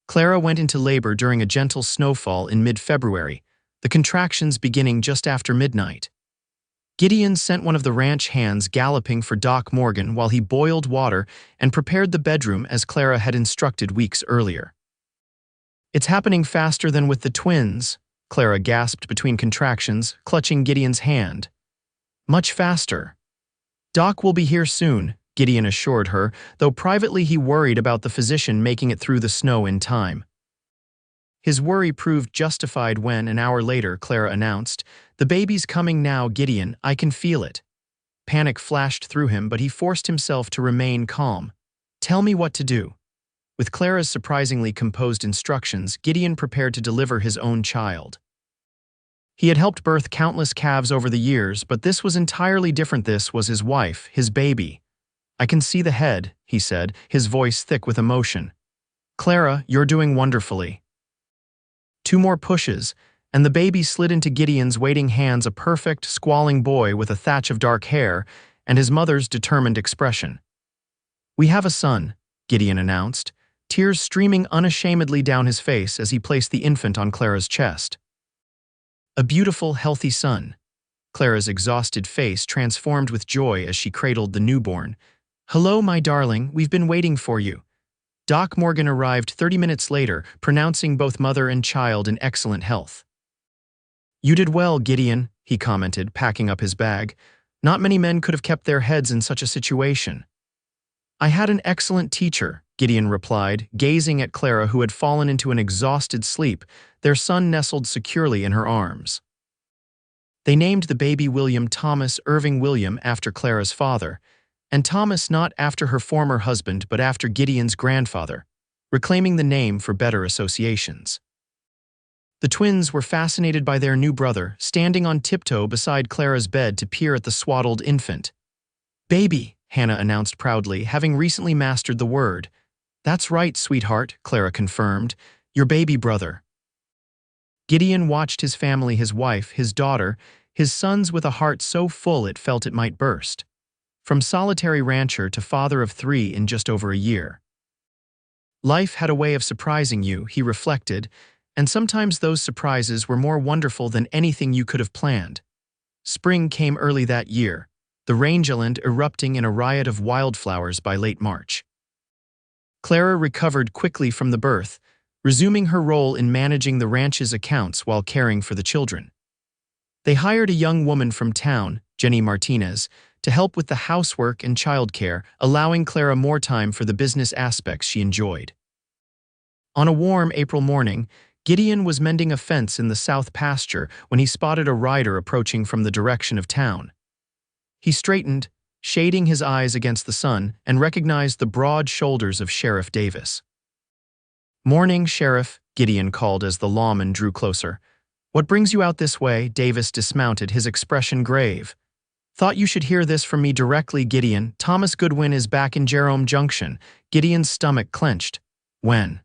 Clara went into labor during a gentle snowfall in mid-February, the contractions beginning just after midnight. Gideon sent one of the ranch hands galloping for Doc Morgan while he boiled water and prepared the bedroom as Clara had instructed weeks earlier. "It's happening faster than with the twins," Clara gasped between contractions, clutching Gideon's hand. "Much faster." "Doc will be here soon," Gideon assured her, though privately he worried about the physician making it through the snow in time. His worry proved justified when, an hour later, Clara announced, "The baby's coming now, Gideon, I can feel it." Panic flashed through him, but he forced himself to remain calm. "Tell me what to do." With Clara's surprisingly composed instructions, Gideon prepared to deliver his own child. He had helped birth countless calves over the years, but this was entirely different. This was his wife, his baby. "I can see the head," he said, his voice thick with emotion. "Clara, you're doing wonderfully." 2 more pushes, and the baby slid into Gideon's waiting hands, a perfect, squalling boy with a thatch of dark hair and his mother's determined expression. "We have a son," Gideon announced, tears streaming unashamedly down his face as he placed the infant on Clara's chest. "A beautiful, healthy son." Clara's exhausted face transformed with joy as she cradled the newborn. "Hello, my darling, we've been waiting for you." Doc Morgan arrived 30 minutes later, pronouncing both mother and child in excellent health. "You did well, Gideon," he commented, packing up his bag. "Not many men could have kept their heads in such a situation." "I had an excellent teacher," Gideon replied, gazing at Clara, who had fallen into an exhausted sleep, their son nestled securely in her arms. They named the baby William Thomas Irving William after Clara's father, and Thomas not after her former husband but after Gideon's grandfather, reclaiming the name for better associations. The twins were fascinated by their new brother, standing on tiptoe beside Clara's bed to peer at the swaddled infant. "Baby," Hannah announced proudly, having recently mastered the word. "That's right, sweetheart," Clara confirmed. "Your baby brother." Gideon watched his family, his wife, his daughter, his sons with a heart so full it felt it might burst. From solitary rancher to father of 3 in just over a year. Life had a way of surprising you, he reflected, and sometimes those surprises were more wonderful than anything you could have planned. Spring came early that year, the rangeland erupting in a riot of wildflowers by late March. Clara recovered quickly from the birth, resuming her role in managing the ranch's accounts while caring for the children. They hired a young woman from town, Jenny Martinez, to help with the housework and childcare, allowing Clara more time for the business aspects she enjoyed. On a warm April morning, Gideon was mending a fence in the south pasture when he spotted a rider approaching from the direction of town. He straightened, shading his eyes against the sun, and recognized the broad shoulders of Sheriff Davis. "Morning, Sheriff," Gideon called as the lawman drew closer. "What brings you out this way?" Davis dismounted, his expression grave. "Thought you should hear this from me directly, Gideon. Thomas Goodwin is back in Jerome Junction." Gideon's stomach clenched. "When?"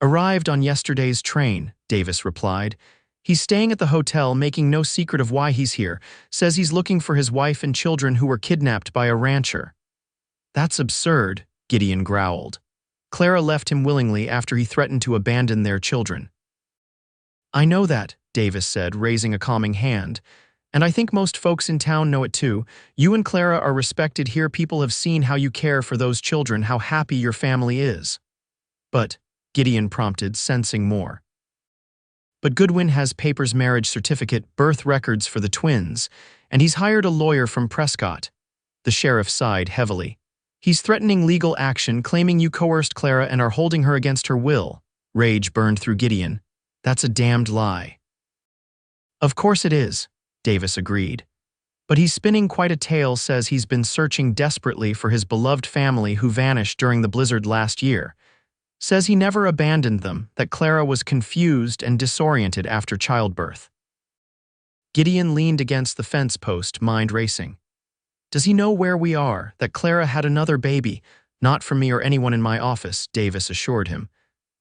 "Arrived on yesterday's train," Davis replied. "He's staying at the hotel, making no secret of why he's here. Says he's looking for his wife and children who were kidnapped by a rancher." "That's absurd," Gideon growled. "Clara left him willingly after he threatened to abandon their children." "I know that," Davis said, raising a calming hand. "And I think most folks in town know it too. You and Clara are respected here. People have seen how you care for those children, how happy your family is." "But," Gideon prompted, sensing more. "But Goodwin has papers, marriage certificate, birth records for the twins, and he's hired a lawyer from Prescott." The sheriff sighed heavily. "He's threatening legal action, claiming you coerced Clara and are holding her against her will." Rage burned through Gideon. "That's a damned lie." "Of course it is," Davis agreed. "But he's spinning quite a tale. Says he's been searching desperately for his beloved family who vanished during the blizzard last year. Says he never abandoned them, that Clara was confused and disoriented after childbirth." Gideon leaned against the fence post, mind racing. "Does he know where we are, that Clara had another baby?" "Not from me or anyone in my office," Davis assured him.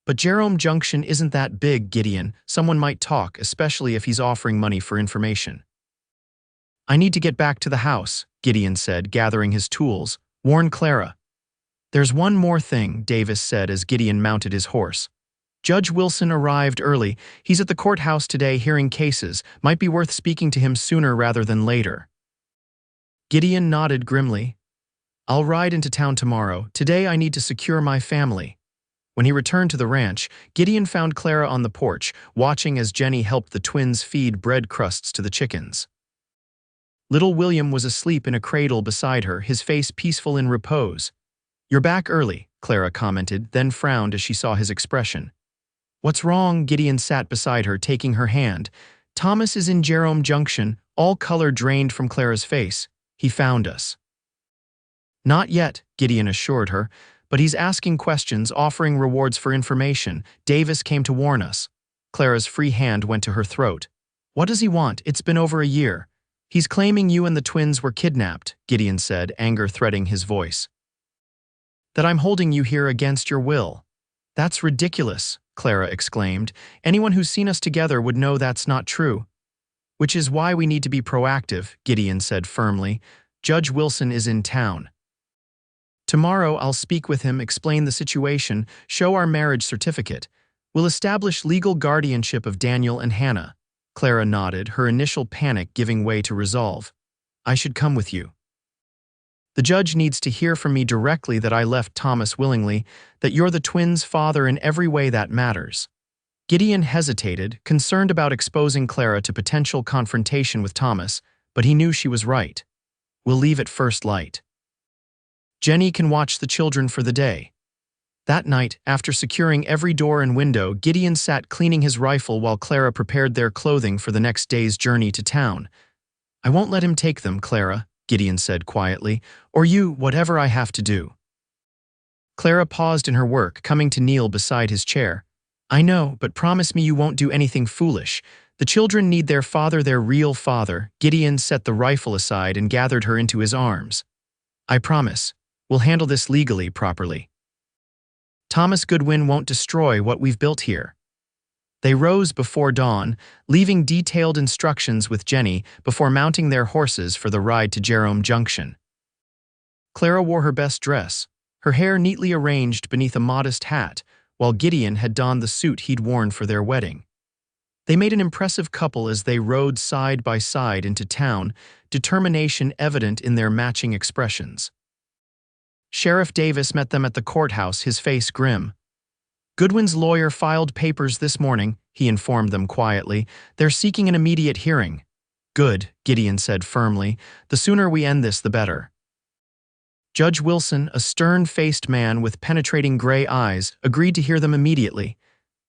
"But Jerome Junction isn't that big, Gideon. Someone might talk, especially if he's offering money for information." "I need to get back to the house," Gideon said, gathering his tools. "Warn Clara." "There's one more thing," Davis said as Gideon mounted his horse. "Judge Wilson arrived early. He's at the courthouse today hearing cases. Might be worth speaking to him sooner rather than later." Gideon nodded grimly. "I'll ride into town tomorrow. Today I need to secure my family." When he returned to the ranch, Gideon found Clara on the porch, watching as Jenny helped the twins feed bread crusts to the chickens. Little William was asleep in a cradle beside her, his face peaceful in repose. "You're back early," Clara commented, then frowned as she saw his expression. "What's wrong?" Gideon sat beside her, taking her hand. "Thomas is in Jerome Junction." All color drained from Clara's face. "He found us." "Not yet," Gideon assured her, "but he's asking questions, offering rewards for information. Davis came to warn us." Clara's free hand went to her throat. "What does he want? It's been over a year." "He's claiming you and the twins were kidnapped," Gideon said, anger threading his voice. "That I'm holding you here against your will." "That's ridiculous," Clara exclaimed. "Anyone who's seen us together would know that's not true." "Which is why we need to be proactive," Gideon said firmly. "Judge Wilson is in town. Tomorrow I'll speak with him, explain the situation, show our marriage certificate. We'll establish legal guardianship of Daniel and Hannah." Clara nodded, her initial panic giving way to resolve. "I should come with you. The judge needs to hear from me directly that I left Thomas willingly, that you're the twins' father in every way that matters." Gideon hesitated, concerned about exposing Clara to potential confrontation with Thomas, but he knew she was right. "We'll leave at first light. Jenny can watch the children for the day." That night, after securing every door and window, Gideon sat cleaning his rifle while Clara prepared their clothing for the next day's journey to town. "I won't let him take them, Clara," Gideon said quietly, "or you, whatever I have to do." Clara paused in her work, coming to kneel beside his chair. "I know, but promise me you won't do anything foolish. The children need their father, their real father." Gideon set the rifle aside and gathered her into his arms. "I promise. We'll handle this legally, properly." Thomas Goodwin won't destroy what we've built here. They rose before dawn, leaving detailed instructions with Jenny before mounting their horses for the ride to Jerome Junction. Clara wore her best dress, her hair neatly arranged beneath a modest hat, while Gideon had donned the suit he'd worn for their wedding. They made an impressive couple as they rode side by side into town, determination evident in their matching expressions. Sheriff Davis met them at the courthouse, his face grim. Goodwin's lawyer filed papers this morning, he informed them quietly. They're seeking an immediate hearing. Good, Gideon said firmly. The sooner we end this, the better. Judge Wilson, a stern-faced man with penetrating gray eyes, agreed to hear them immediately.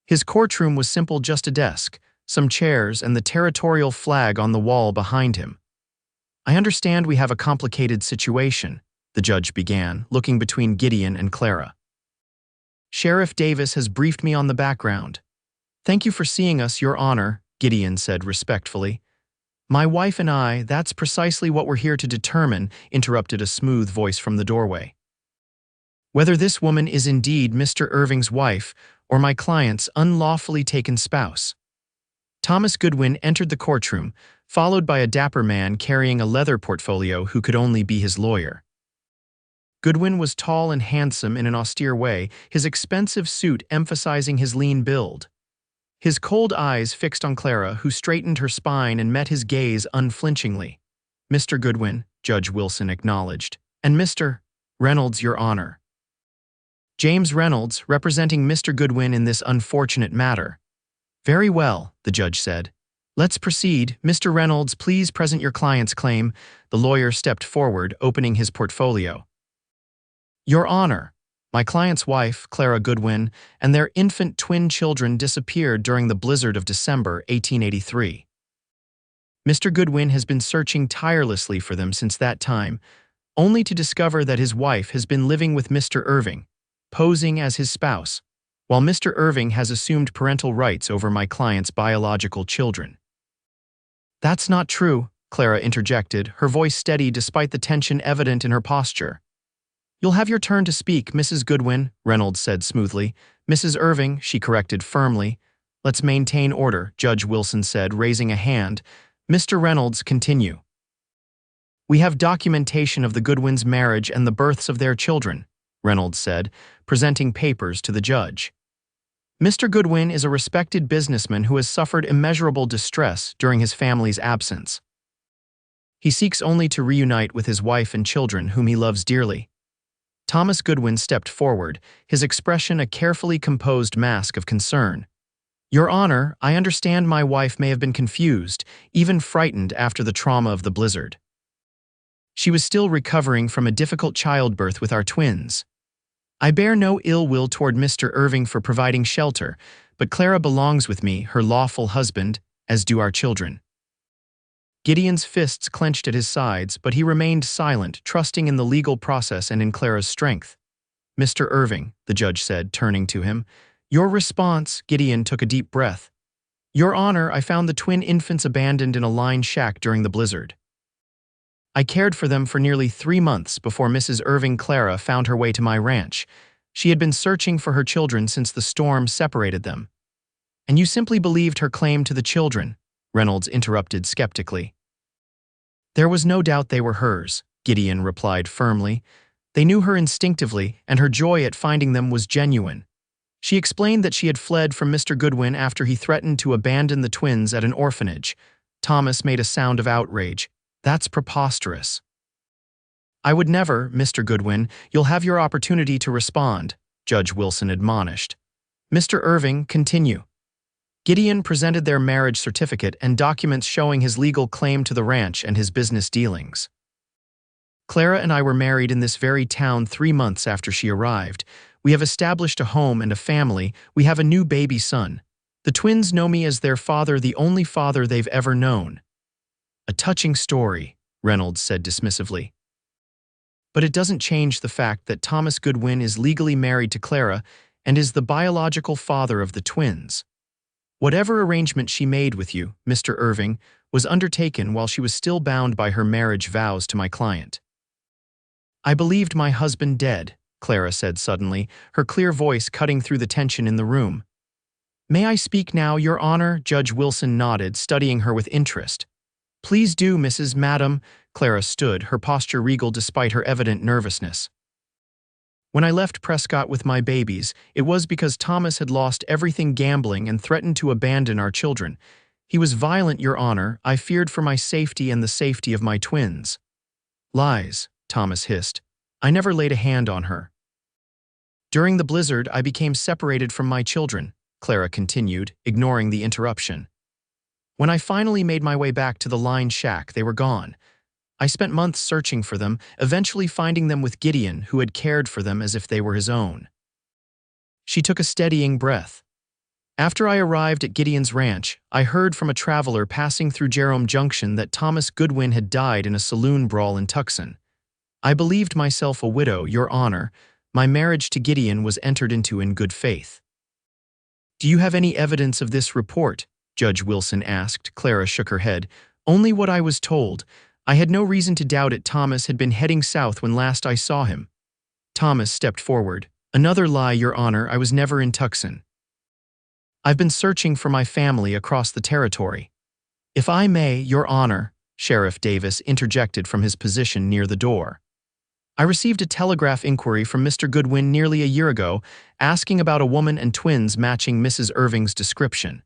His courtroom was simple, just a desk, some chairs, and the territorial flag on the wall behind him. I understand we have a complicated situation, the judge began, looking between Gideon and Clara. Sheriff Davis has briefed me on the background. Thank you for seeing us, Your Honor, Gideon said respectfully. My wife and I, that's precisely what we're here to determine, interrupted a smooth voice from the doorway. Whether this woman is indeed Mr. Irving's wife or my client's unlawfully taken spouse. Thomas Goodwin entered the courtroom, followed by a dapper man carrying a leather portfolio who could only be his lawyer. Goodwin was tall and handsome in an austere way, his expensive suit emphasizing his lean build. His cold eyes fixed on Clara, who straightened her spine and met his gaze unflinchingly. Mr. Goodwin, Judge Wilson acknowledged, and Mr. Reynolds, Your Honor. James Reynolds, representing Mr. Goodwin in this unfortunate matter. Very well, the judge said. Let's proceed. Mr. Reynolds, please present your client's claim. The lawyer stepped forward, opening his portfolio. Your Honor, my client's wife, Clara Goodwin, and their infant twin children disappeared during the blizzard of December 1883. Mr. Goodwin has been searching tirelessly for them since that time, only to discover that his wife has been living with Mr. Irving, posing as his spouse, while Mr. Irving has assumed parental rights over my client's biological children. That's not true, Clara interjected, her voice steady despite the tension evident in her posture. You'll have your turn to speak, Mrs. Goodwin, Reynolds said smoothly. Mrs. Irving, she corrected firmly. Let's maintain order, Judge Wilson said, raising a hand. Mr. Reynolds, continue. We have documentation of the Goodwins' marriage and the births of their children, Reynolds said, presenting papers to the judge. Mr. Goodwin is a respected businessman who has suffered immeasurable distress during his family's absence. He seeks only to reunite with his wife and children, whom he loves dearly. Thomas Goodwin stepped forward, his expression a carefully composed mask of concern. Your Honor, I understand my wife may have been confused, even frightened after the trauma of the blizzard. She was still recovering from a difficult childbirth with our twins. I bear no ill will toward Mr. Irving for providing shelter, but Clara belongs with me, her lawful husband, as do our children. Gideon's fists clenched at his sides, but he remained silent, trusting in the legal process and in Clara's strength. Mr. Irving, the judge said, turning to him. Your response, Gideon took a deep breath. Your Honor, I found the twin infants abandoned in a line shack during the blizzard. I cared for them for nearly 3 months before Mrs. Irving Clara found her way to my ranch. She had been searching for her children since the storm separated them. And you simply believed her claim to the children, Reynolds interrupted skeptically. There was no doubt they were hers, Gideon replied firmly. They knew her instinctively, and her joy at finding them was genuine. She explained that she had fled from Mr. Goodwin after he threatened to abandon the twins at an orphanage. Thomas made a sound of outrage. That's preposterous. I would never, Mr. Goodwin. You'll have your opportunity to respond, Judge Wilson admonished. Mr. Irving, continue. Gideon presented their marriage certificate and documents showing his legal claim to the ranch and his business dealings. Clara and I were married in this very town 3 months after she arrived. We have established a home and a family. We have a new baby son. The twins know me as their father, the only father they've ever known. A touching story, Reynolds said dismissively. But it doesn't change the fact that Thomas Goodwin is legally married to Clara and is the biological father of the twins. Whatever arrangement she made with you, Mr. Irving, was undertaken while she was still bound by her marriage vows to my client. I believed my husband dead, Clara said suddenly, her clear voice cutting through the tension in the room. "May I speak now, Your Honor?" Judge Wilson nodded, studying her with interest. "Please do, Mrs. Madam." Clara stood, her posture regal despite her evident nervousness. "When I left Prescott with my babies, it was because Thomas had lost everything gambling and threatened to abandon our children. He was violent, Your Honor. I feared for my safety and the safety of my twins." "Lies," Thomas hissed. "I never laid a hand on her." "During the blizzard, I became separated from my children," Clara continued, ignoring the interruption. "When I finally made my way back to the line shack, they were gone. I spent months searching for them, eventually finding them with Gideon, who had cared for them as if they were his own." She took a steadying breath. "After I arrived at Gideon's ranch, I heard from a traveler passing through Jerome Junction that Thomas Goodwin had died in a saloon brawl in Tucson. I believed myself a widow, Your Honor. My marriage to Gideon was entered into in good faith." "Do you have any evidence of this report?" Judge Wilson asked. Clara shook her head. "Only what I was told. I had no reason to doubt it. Thomas had been heading south when last I saw him." Thomas stepped forward. "Another lie, Your Honor. I was never in Tucson. I've been searching for my family across the territory." "If I may, Your Honor," Sheriff Davis interjected from his position near the door. "I received a telegraph inquiry from Mr. Goodwin nearly a year ago, asking about a woman and twins matching Mrs. Irving's description.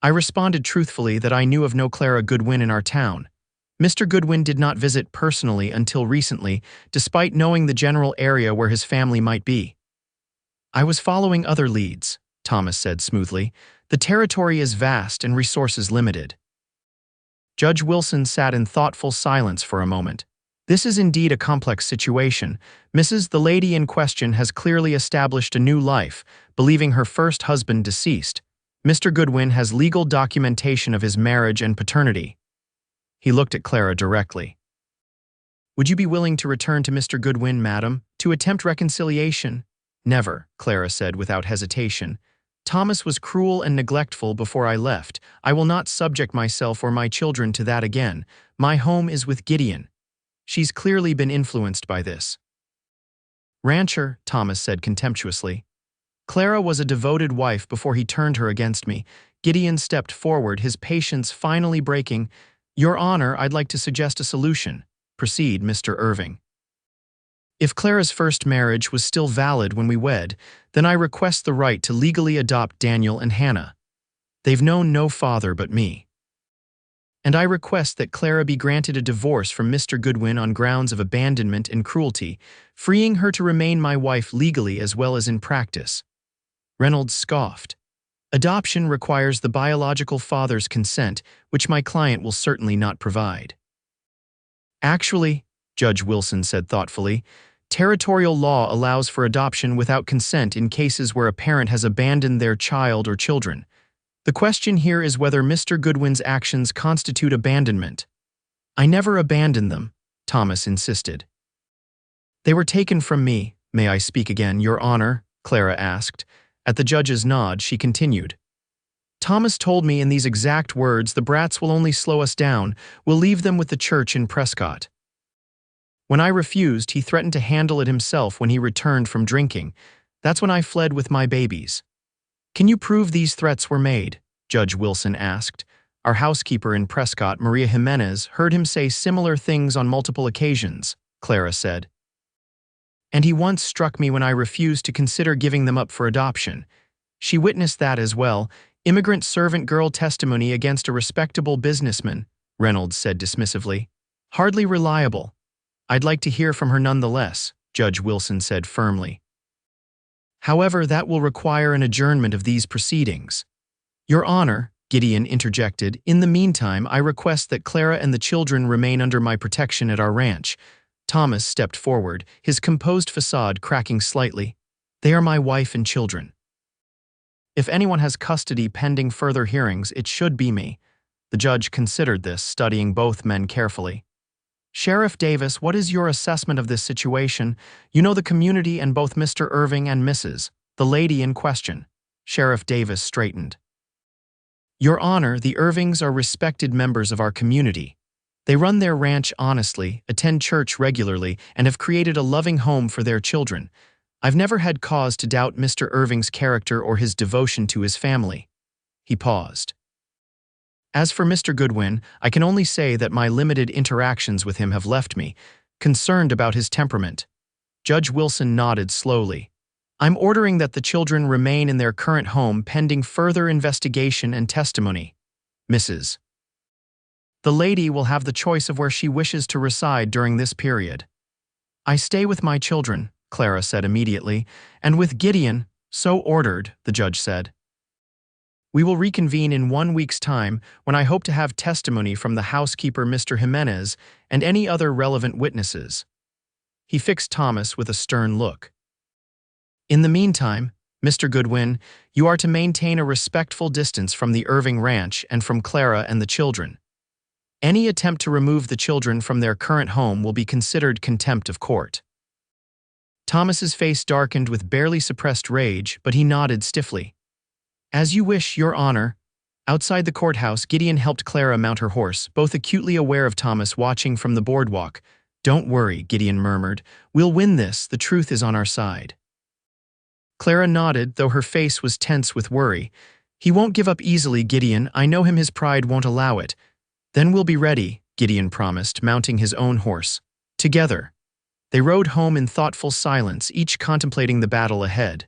I responded truthfully that I knew of no Clara Goodwin in our town. Mr. Goodwin did not visit personally until recently, despite knowing the general area where his family might be." "I was following other leads," Thomas said smoothly. "The territory is vast and resources limited." Judge Wilson sat in thoughtful silence for a moment. "This is indeed a complex situation. The lady in question has clearly established a new life, believing her first husband deceased. Mr. Goodwin has legal documentation of his marriage and paternity." He looked at Clara directly. "Would you be willing to return to Mr. Goodwin, madam, to attempt reconciliation?" "Never," Clara said without hesitation. "Thomas was cruel and neglectful before I left. I will not subject myself or my children to that again. My home is with Gideon. She's clearly been influenced by this." "Rancher," Thomas said contemptuously. "Clara was a devoted wife before he turned her against me." Gideon stepped forward, his patience finally breaking. "Your Honor, I'd like to suggest a solution." "Proceed, Mr. Irving." "If Clara's first marriage was still valid when we wed, then I request the right to legally adopt Daniel and Hannah. They've known no father but me. And I request that Clara be granted a divorce from Mr. Goodwin on grounds of abandonment and cruelty, freeing her to remain my wife legally as well as in practice." Reynolds scoffed. "Adoption requires the biological father's consent, which my client will certainly not provide." "Actually," Judge Wilson said thoughtfully, "territorial law allows for adoption without consent in cases where a parent has abandoned their child or children. The question here is whether Mr. Goodwin's actions constitute abandonment." "I never abandoned them," Thomas insisted. "They were taken from me." "May I speak again, Your Honor?" Clara asked. At the judge's nod, she continued. "Thomas told me in these exact words, 'The brats will only slow us down. We'll leave them with the church in Prescott.' When I refused, he threatened to handle it himself when he returned from drinking. That's when I fled with my babies." "Can you prove these threats were made?" Judge Wilson asked. "Our housekeeper in Prescott, Maria Jimenez, heard him say similar things on multiple occasions," Clara said. "And he once struck me when I refused to consider giving them up for adoption. She witnessed that as well. Immigrant servant girl testimony against a respectable businessman," Reynolds said dismissively. "Hardly reliable." "I'd like to hear from her nonetheless," Judge Wilson said firmly. "However, that will require an adjournment of these proceedings." "Your Honor," Gideon interjected, "in the meantime, I request that Clara and the children remain under my protection at our ranch." Thomas stepped forward, his composed facade cracking slightly. "They are my wife and children. If anyone has custody pending further hearings, it should be me." The judge considered this, studying both men carefully. "Sheriff Davis, what is your assessment of this situation? You know the community and both Mr. Irving and the lady in question." Sheriff Davis straightened. "Your Honor, the Irvings are respected members of our community. They run their ranch honestly, attend church regularly, and have created a loving home for their children. I've never had cause to doubt Mr. Irving's character or his devotion to his family." He paused. "As for Mr. Goodwin, I can only say that my limited interactions with him have left me concerned about his temperament." Judge Wilson nodded slowly. "I'm ordering that the children remain in their current home pending further investigation and testimony. Mrs. The lady will have the choice of where she wishes to reside during this period." "I stay with my children," Clara said immediately, "and with Gideon." "So ordered," the judge said. "We will reconvene in 1 week's time, when I hope to have testimony from the housekeeper, Mr. Jimenez, and any other relevant witnesses." He fixed Thomas with a stern look. "In the meantime, Mr. Goodwin, you are to maintain a respectful distance from the Irving Ranch and from Clara and the children. Any attempt to remove the children from their current home will be considered contempt of court." Thomas's face darkened with barely suppressed rage, but he nodded stiffly. "As you wish, Your Honor." Outside the courthouse, Gideon helped Clara mount her horse, both acutely aware of Thomas watching from the boardwalk. "Don't worry," Gideon murmured. "We'll win this, the truth is on our side." Clara nodded, though her face was tense with worry. "He won't give up easily, Gideon. I know him, his pride won't allow it." "Then we'll be ready," Gideon promised, mounting his own horse. Together, they rode home in thoughtful silence, each contemplating the battle ahead.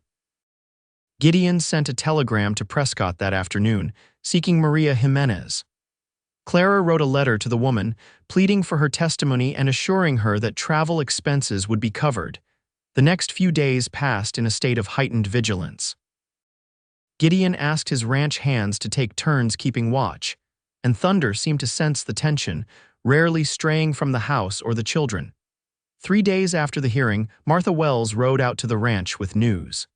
Gideon sent a telegram to Prescott that afternoon, seeking Maria Jimenez. Clara wrote a letter to the woman, pleading for her testimony and assuring her that travel expenses would be covered. The next few days passed in a state of heightened vigilance. Gideon asked his ranch hands to take turns keeping watch, and Thunder seemed to sense the tension, rarely straying from the house or the children. 3 days after the hearing, Martha Wells rode out to the ranch with news.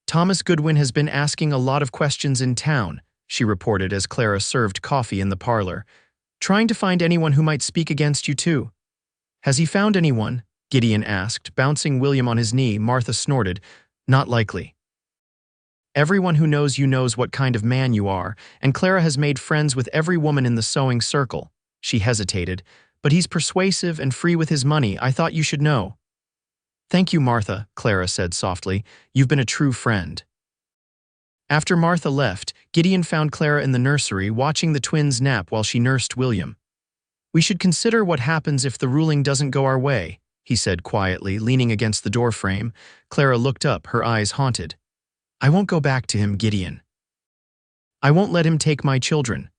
"Thomas Goodwin has been asking a lot of questions in town," she reported as Clara served coffee in the parlor. "Trying to find anyone who might speak against you too." "Has he found anyone?" Gideon asked, bouncing William on his knee. Martha snorted. "Not likely. Everyone who knows you knows what kind of man you are, and Clara has made friends with every woman in the sewing circle." She hesitated. "But he's persuasive and free with his money. I thought you should know." "Thank you, Martha," Clara said softly. "You've been a true friend." After Martha left, Gideon found Clara in the nursery, watching the twins nap while she nursed William. "We should consider what happens if the ruling doesn't go our way," he said quietly, leaning against the doorframe. Clara looked up, her eyes haunted. "I won't go back to him, Gideon. I won't let him take my children."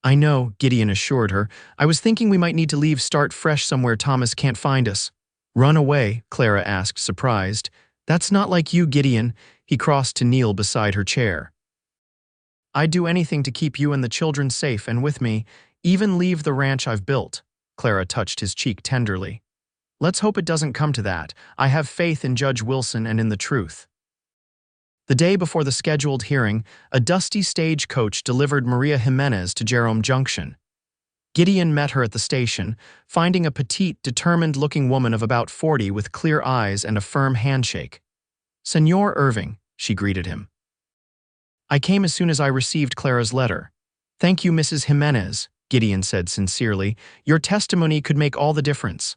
"I know," Gideon assured her. "I was thinking we might need to leave, start fresh somewhere Thomas can't find us." "Run away?" Clara asked, surprised. "That's not like you, Gideon." He crossed to kneel beside her chair. "I'd do anything to keep you and the children safe and with me, even leave the ranch I've built." Clara touched his cheek tenderly. "Let's hope it doesn't come to that. I have faith in Judge Wilson and in the truth." The day before the scheduled hearing, a dusty stagecoach delivered Maria Jimenez to Jerome Junction. Gideon met her at the station, finding a petite, determined-looking woman of about 40 with clear eyes and a firm handshake. "Senor Irving," she greeted him. "I came as soon as I received Clara's letter." "Thank you, Mrs. Jimenez," Gideon said sincerely. "Your testimony could make all the difference."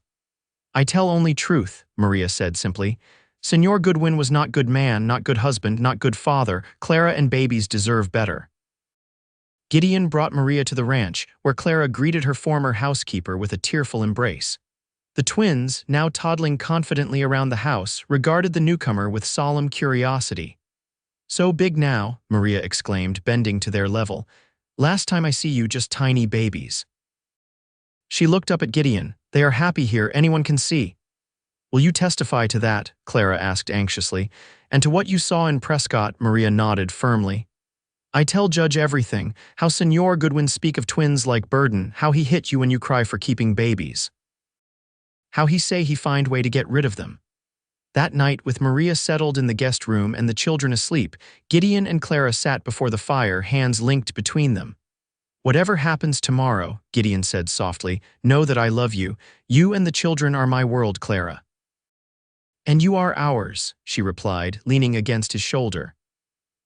"I tell only truth," Maria said simply. "Senor Goodwin was not good man, not good husband, not good father. Clara and babies deserve better." Gideon brought Maria to the ranch, where Clara greeted her former housekeeper with a tearful embrace. The twins, now toddling confidently around the house, regarded the newcomer with solemn curiosity. "So big now," Maria exclaimed, bending to their level. "Last time I see you, just tiny babies." She looked up at Gideon. "They are happy here, anyone can see." "Will you testify to that?" Clara asked anxiously. "And to what you saw in Prescott?" Maria nodded firmly. "I tell Judge everything, how Senor Goodwin speak of twins like burden, how he hit you when you cry for keeping babies. How he say he find way to get rid of them." That night, with Maria settled in the guest room and the children asleep, Gideon and Clara sat before the fire, hands linked between them. "Whatever happens tomorrow," Gideon said softly, "know that I love you. You and the children are my world, Clara." "And you are ours," she replied, leaning against his shoulder.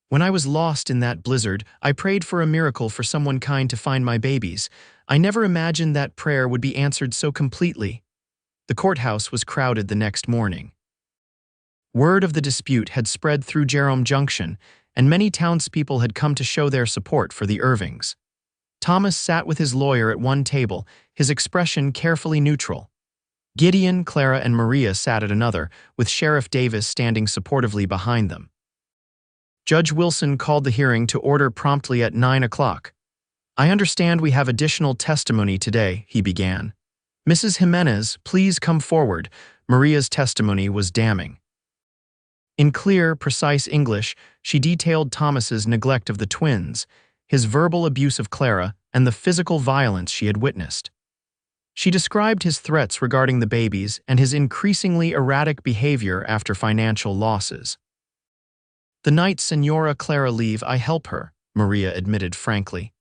"When I was lost in that blizzard, I prayed for a miracle for someone kind to find my babies. I never imagined that prayer would be answered so completely. The courthouse was crowded the next morning. Word of the dispute had spread through Jerome Junction, and many townspeople had come to show their support for the Irvings. Thomas sat with his lawyer at one table, his expression carefully neutral. Gideon, Clara, and Maria sat at another, with Sheriff Davis standing supportively behind them. Judge Wilson called the hearing to order promptly at 9 o'clock. "I understand we have additional testimony today," he began. "Mrs. Jimenez, please come forward." Maria's testimony was damning. In clear, precise English, she detailed Thomas's neglect of the twins, his verbal abuse of Clara, and the physical violence she had witnessed. She described his threats regarding the babies and his increasingly erratic behavior after financial losses. "The night Senora Clara leave, I help her," Maria admitted frankly.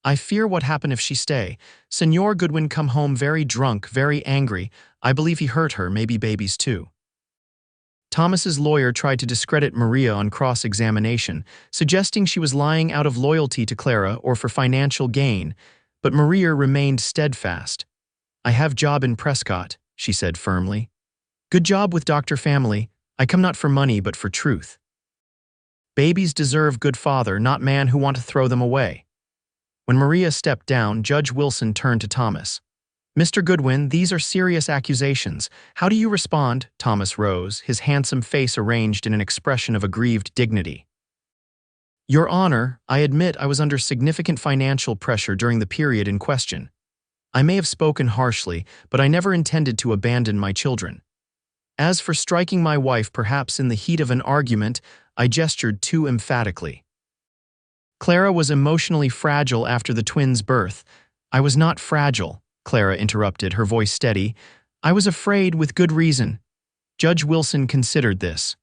"I fear what happen if she stay. Senor Goodwin come home very drunk, very angry. I believe he hurt her, maybe babies too." Thomas's lawyer tried to discredit Maria on cross-examination, suggesting she was lying out of loyalty to Clara or for financial gain, but Maria remained steadfast. "I have job in Prescott," she said firmly. "Good job with Dr. Family. I come not for money but for truth. Babies deserve good father, not man who want to throw them away." When Maria stepped down, Judge Wilson turned to Thomas. "Mr. Goodwin, these are serious accusations. How do you respond?" Thomas rose, his handsome face arranged in an expression of aggrieved dignity. "Your Honor, I admit I was under significant financial pressure during the period in question. I may have spoken harshly, but I never intended to abandon my children. As for striking my wife perhaps in the heat of an argument, I gestured too emphatically. Clara was emotionally fragile after the twins' birth. I was not fragile," Clara interrupted, her voice steady. "I was afraid with good reason." Judge Wilson considered this.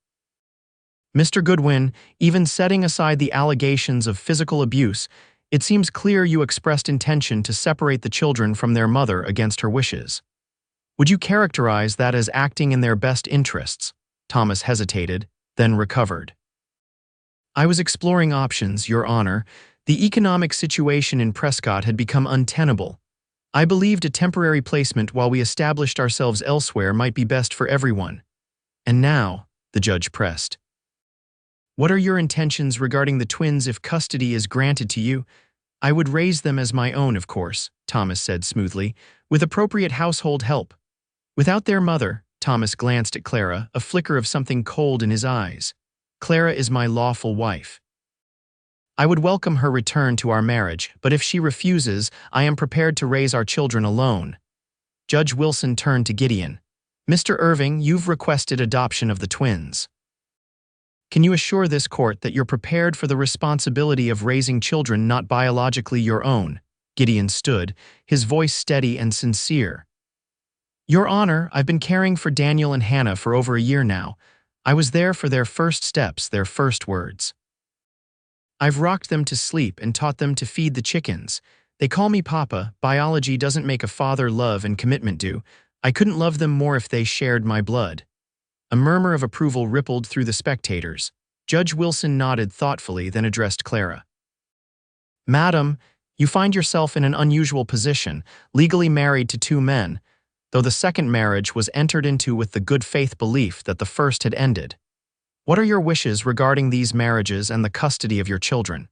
"Mr. Goodwin, even setting aside the allegations of physical abuse, it seems clear you expressed intention to separate the children from their mother against her wishes. Would you characterize that as acting in their best interests?" Thomas hesitated, then recovered. "I was exploring options, Your Honor. The economic situation in Prescott had become untenable. I believed a temporary placement while we established ourselves elsewhere might be best for everyone. And now," the judge pressed, "what are your intentions regarding the twins if custody is granted to you?" "I would raise them as my own, of course," Thomas said smoothly, "with appropriate household help. Without their mother," Thomas glanced at Clara, a flicker of something cold in his eyes. "Clara is my lawful wife. I would welcome her return to our marriage, but if she refuses, I am prepared to raise our children alone." Judge Wilson turned to Gideon. "Mr. Irving, you've requested adoption of the twins. Can you assure this court that you're prepared for the responsibility of raising children not biologically your own?" Gideon stood, his voice steady and sincere. "Your Honor, I've been caring for Daniel and Hannah for over a year now. I was there for their first steps, their first words. I've rocked them to sleep and taught them to feed the chickens. They call me Papa. Biology doesn't make a father love and commitment do. I couldn't love them more if they shared my blood." A murmur of approval rippled through the spectators. Judge Wilson nodded thoughtfully, then addressed Clara. "Madam, you find yourself in an unusual position, legally married to two men, though the second marriage was entered into with the good faith belief that the first had ended. What are your wishes regarding these marriages and the custody of your children?"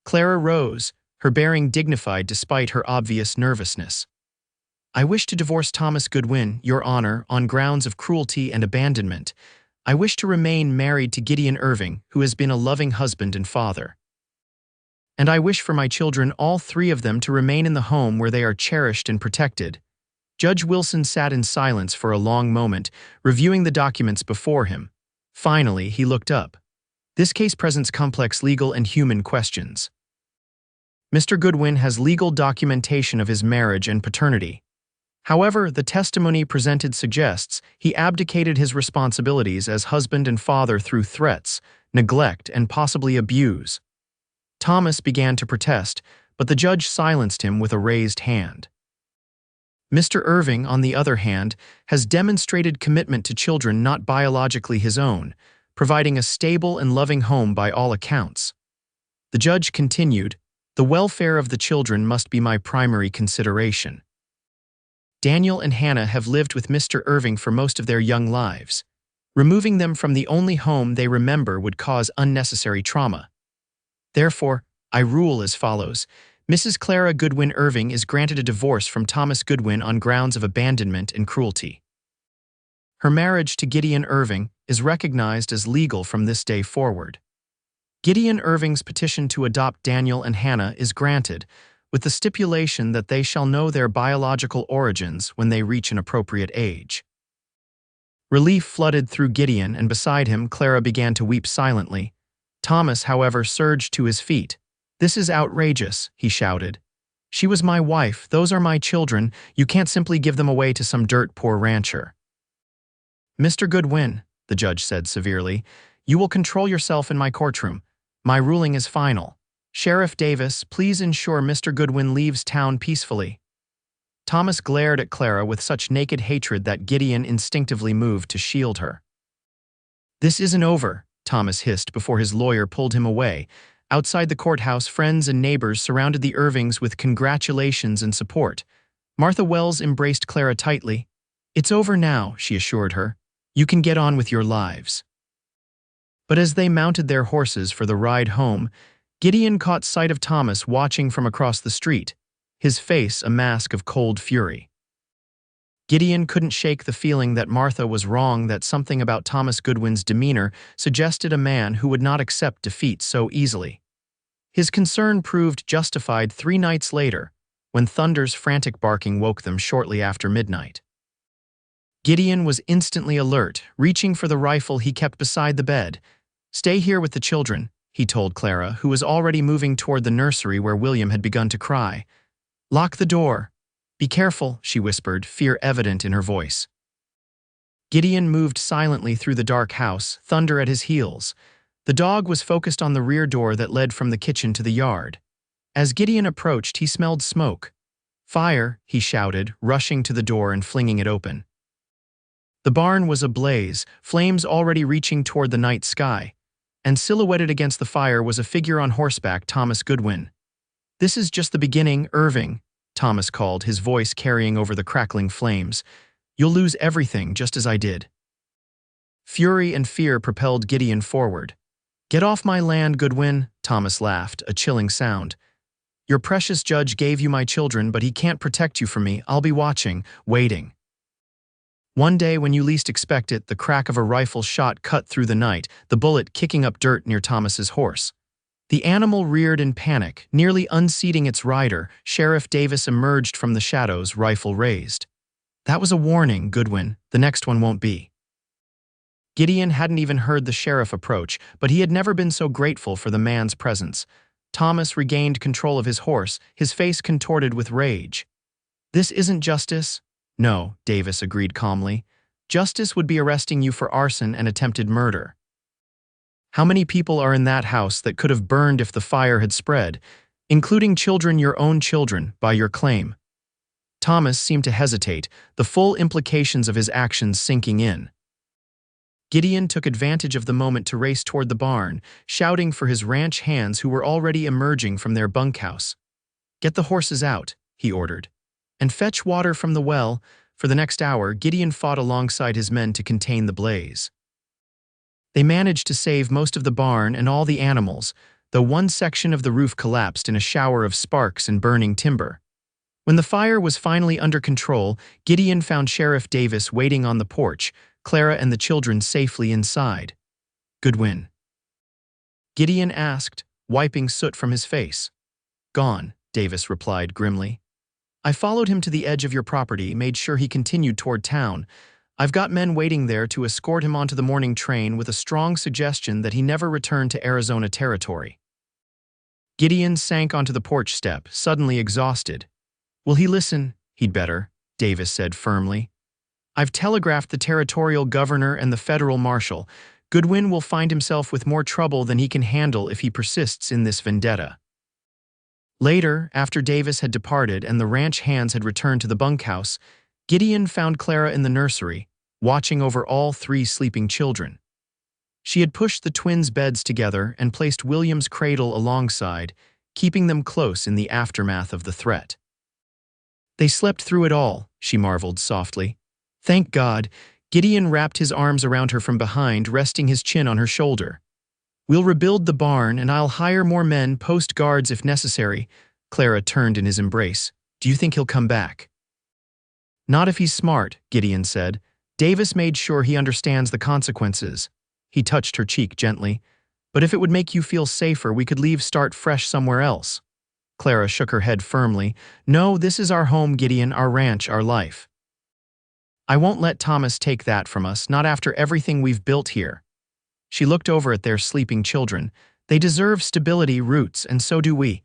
Clara rose, her bearing dignified despite her obvious nervousness. "I wish to divorce Thomas Goodwin, Your Honor, on grounds of cruelty and abandonment. I wish to remain married to Gideon Irving, who has been a loving husband and father. And I wish for my children, all three of them, to remain in the home where they are cherished and protected." Judge Wilson sat in silence for a long moment, reviewing the documents before him. Finally, he looked up. "This case presents complex legal and human questions. Mr. Goodwin has legal documentation of his marriage and paternity. However, the testimony presented suggests he abdicated his responsibilities as husband and father through threats, neglect, and possibly abuse." Thomas began to protest, but the judge silenced him with a raised hand. "Mr. Irving, on the other hand, has demonstrated commitment to children not biologically his own, providing a stable and loving home by all accounts." The judge continued, The welfare of the children must be my primary consideration. Daniel and Hannah have lived with Mr. Irving for most of their young lives. Removing them from the only home they remember would cause unnecessary trauma. Therefore, I rule as follows. Mrs. Clara Goodwin Irving is granted a divorce from Thomas Goodwin on grounds of abandonment and cruelty. Her marriage to Gideon Irving is recognized as legal from this day forward. Gideon Irving's petition to adopt Daniel and Hannah is granted, with the stipulation that they shall know their biological origins when they reach an appropriate age. Relief flooded through Gideon, and beside him Clara began to weep silently. Thomas, however, surged to his feet. "This is outrageous," he shouted. "She was my wife, those are my children, you can't simply give them away to some dirt-poor rancher." "Mr. Goodwin," the judge said severely, "you will control yourself in my courtroom. My ruling is final. Sheriff Davis, please ensure Mr. Goodwin leaves town peacefully." Thomas glared at Clara with such naked hatred that Gideon instinctively moved to shield her. "This isn't over," Thomas hissed before his lawyer pulled him away. Outside the courthouse, friends and neighbors surrounded the Irvings with congratulations and support. Martha Wells embraced Clara tightly. "It's over now," she assured her. "You can get on with your lives." But as they mounted their horses for the ride home, Gideon caught sight of Thomas watching from across the street, his face a mask of cold fury. Gideon couldn't shake the feeling that Martha was wrong, that something about Thomas Goodwin's demeanor suggested a man who would not accept defeat so easily. His concern proved justified 3 nights later, when Thunder's frantic barking woke them shortly after midnight. Gideon was instantly alert, reaching for the rifle he kept beside the bed. "Stay here with the children," he told Clara, who was already moving toward the nursery where William had begun to cry. "Lock the door. Be careful," she whispered, fear evident in her voice. Gideon moved silently through the dark house, Thunder at his heels. The dog was focused on the rear door that led from the kitchen to the yard. As Gideon approached, he smelled smoke. "Fire," he shouted, rushing to the door and flinging it open. The barn was ablaze, flames already reaching toward the night sky, and silhouetted against the fire was a figure on horseback, Thomas Goodwin. "This is just the beginning, Irving," Thomas called, his voice carrying over the crackling flames. "You'll lose everything, just as I did." Fury and fear propelled Gideon forward. "Get off my land, Goodwin," Thomas laughed, a chilling sound. "Your precious judge gave you my children, but he can't protect you from me. I'll be watching, waiting." One day, when you least expect it, the crack of a rifle shot cut through the night, the bullet kicking up dirt near Thomas's horse. The animal reared in panic, nearly unseating its rider. Sheriff Davis emerged from the shadows, rifle raised. "That was a warning, Goodwin. The next one won't be." Gideon hadn't even heard the sheriff approach, but he had never been so grateful for the man's presence. Thomas regained control of his horse, his face contorted with rage. "This isn't justice." "No," Davis agreed calmly. "Justice would be arresting you for arson and attempted murder. How many people are in that house that could have burned if the fire had spread, including children, your own children, by your claim?" Thomas seemed to hesitate, the full implications of his actions sinking in. Gideon took advantage of the moment to race toward the barn, shouting for his ranch hands who were already emerging from their bunkhouse. "Get the horses out," he ordered, "and fetch water from the well." For the next hour, Gideon fought alongside his men to contain the blaze. They managed to save most of the barn and all the animals, though one section of the roof collapsed in a shower of sparks and burning timber. When the fire was finally under control, Gideon found Sheriff Davis waiting on the porch, Clara and the children safely inside. "Goodwin?" Gideon asked, wiping soot from his face. "Gone," Davis replied grimly. "I followed him to the edge of your property, made sure he continued toward town. I've got men waiting there to escort him onto the morning train with a strong suggestion that he never return to Arizona territory." Gideon sank onto the porch step, suddenly exhausted. "Will he listen?" "He'd better," Davis said firmly. "I've telegraphed the territorial governor and the federal marshal. Goodwin will find himself with more trouble than he can handle if he persists in this vendetta." Later, after Davis had departed and the ranch hands had returned to the bunkhouse, Gideon found Clara in the nursery, watching over all 3 sleeping children. She had pushed the twins' beds together and placed William's cradle alongside, keeping them close in the aftermath of the threat. They slept through it all, she marveled softly. Thank God. Gideon wrapped his arms around her from behind, resting his chin on her shoulder. We'll rebuild the barn, and I'll hire more men, post guards if necessary. Clara turned in his embrace. Do you think he'll come back? Not if he's smart, Gideon said. Davis made sure he understands the consequences. He touched her cheek gently. But if it would make you feel safer, we could leave, start fresh somewhere else. Clara shook her head firmly. No, this is our home, Gideon, our ranch, our life. I won't let Thomas take that from us, not after everything we've built here. She looked over at their sleeping children. They deserve stability, roots, and so do we.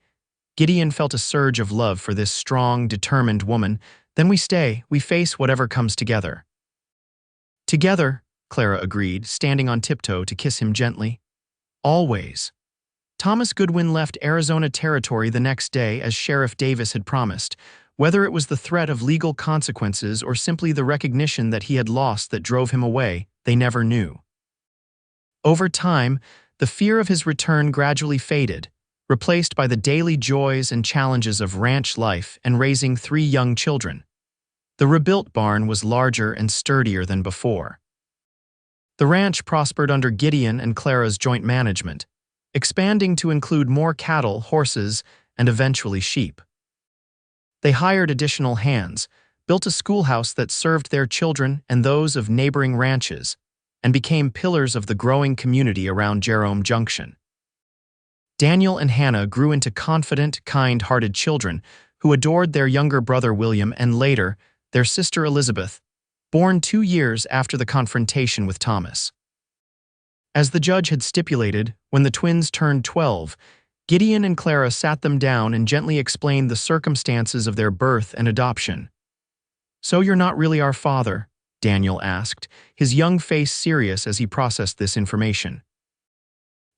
Gideon felt a surge of love for this strong, determined woman. Then we stay, we face whatever comes together. Together, Clara agreed, standing on tiptoe to kiss him gently. Always. Thomas Goodwin left Arizona Territory the next day as Sheriff Davis had promised, whether it was the threat of legal consequences or simply the recognition that he had lost that drove him away, they never knew. Over time, the fear of his return gradually faded, replaced by the daily joys and challenges of ranch life and raising 3 young children. The rebuilt barn was larger and sturdier than before. The ranch prospered under Gideon and Clara's joint management, expanding to include more cattle, horses, and eventually sheep. They hired additional hands, built a schoolhouse that served their children and those of neighboring ranches, and became pillars of the growing community around Jerome Junction. Daniel and Hannah grew into confident, kind-hearted children who adored their younger brother William and later, their sister Elizabeth, born 2 years after the confrontation with Thomas. As the judge had stipulated, when the twins turned 12, Gideon and Clara sat them down and gently explained the circumstances of their birth and adoption. So you're not really our father? Daniel asked, his young face serious as he processed this information.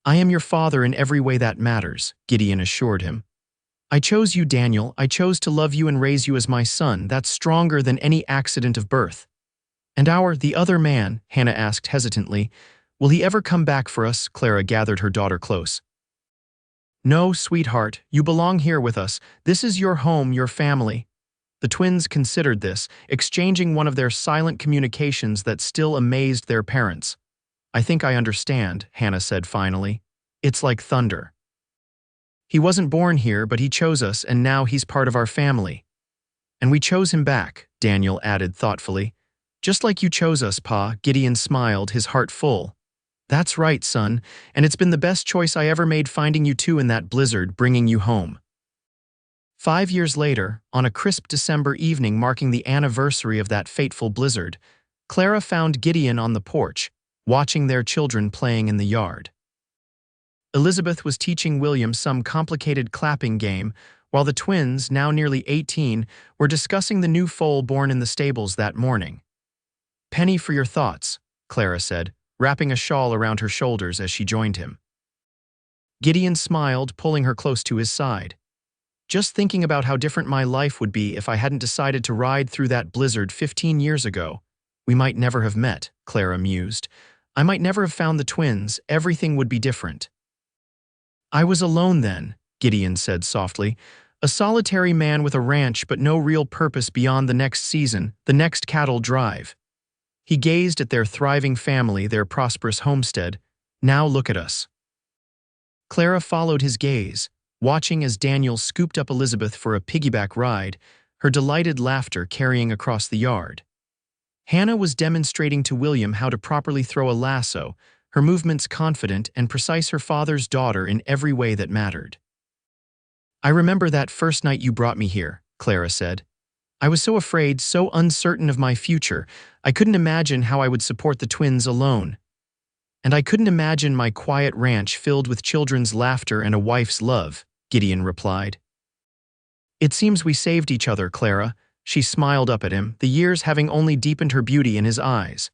I am your father in every way that matters, Gideon assured him. I chose you, Daniel. I chose to love you and raise you as my son. That's stronger than any accident of birth. And the other man, Hannah asked hesitantly, will he ever come back for us? Clara gathered her daughter close. No, sweetheart, you belong here with us. This is your home, your family. The twins considered this, exchanging one of their silent communications that still amazed their parents. I think I understand, Hannah said finally. It's like thunder. He wasn't born here, but he chose us, and now he's part of our family. And we chose him back, Daniel added thoughtfully. Just like you chose us, Pa, Gideon smiled, his heart full. That's right, son, and it's been the best choice I ever made finding you two in that blizzard, bringing you home. 5 years later, on a crisp December evening marking the anniversary of that fateful blizzard, Clara found Gideon on the porch, watching their children playing in the yard. Elizabeth was teaching William some complicated clapping game, while the twins, now nearly 18, were discussing the new foal born in the stables that morning. Penny for your thoughts, Clara said, wrapping a shawl around her shoulders as she joined him. Gideon smiled, pulling her close to his side. Just thinking about how different my life would be if I hadn't decided to ride through that blizzard 15 years ago. We might never have met, Clara mused. I might never have found the twins. Everything would be different. I was alone then, Gideon said softly. A solitary man with a ranch but no real purpose beyond the next season, the next cattle drive. He gazed at their thriving family, their prosperous homestead. Now look at us. Clara followed his gaze, watching as Daniel scooped up Elizabeth for a piggyback ride, her delighted laughter carrying across the yard. Hannah was demonstrating to William how to properly throw a lasso, her movements confident and precise, her father's daughter in every way that mattered. I remember that first night you brought me here, Clara said. I was so afraid, so uncertain of my future, I couldn't imagine how I would support the twins alone. And I couldn't imagine my quiet ranch filled with children's laughter and a wife's love, Gideon replied. It seems we saved each other, Clara. She smiled up at him, the years having only deepened her beauty in his eyes.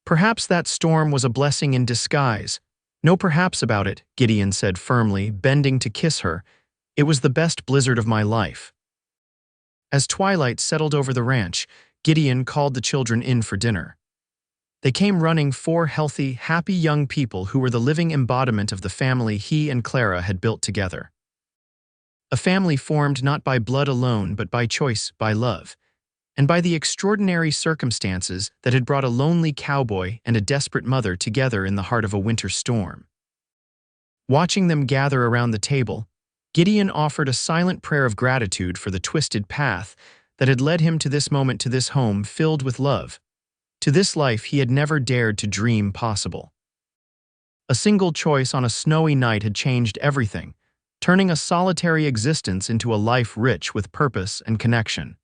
Perhaps that storm was a blessing in disguise. No perhaps about it, Gideon said firmly, bending to kiss her. It was the best blizzard of my life. As twilight settled over the ranch, Gideon called the children in for dinner. They came running, 4 healthy, happy young people who were the living embodiment of the family he and Clara had built together. A family formed not by blood alone, but by choice, by love, and by the extraordinary circumstances that had brought a lonely cowboy and a desperate mother together in the heart of a winter storm. Watching them gather around the table, Gideon offered a silent prayer of gratitude for the twisted path that had led him to this moment, to this home filled with love, to this life he had never dared to dream possible. A single choice on a snowy night had changed everything, turning a solitary existence into a life rich with purpose and connection.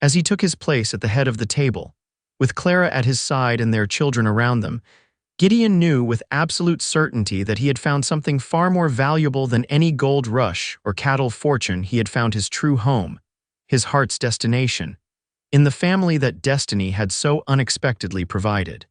As he took his place at the head of the table, with Clara at his side and their children around them, Gideon knew with absolute certainty that he had found something far more valuable than any gold rush or cattle fortune. He had found his true home, his heart's destination, in the family that destiny had so unexpectedly provided.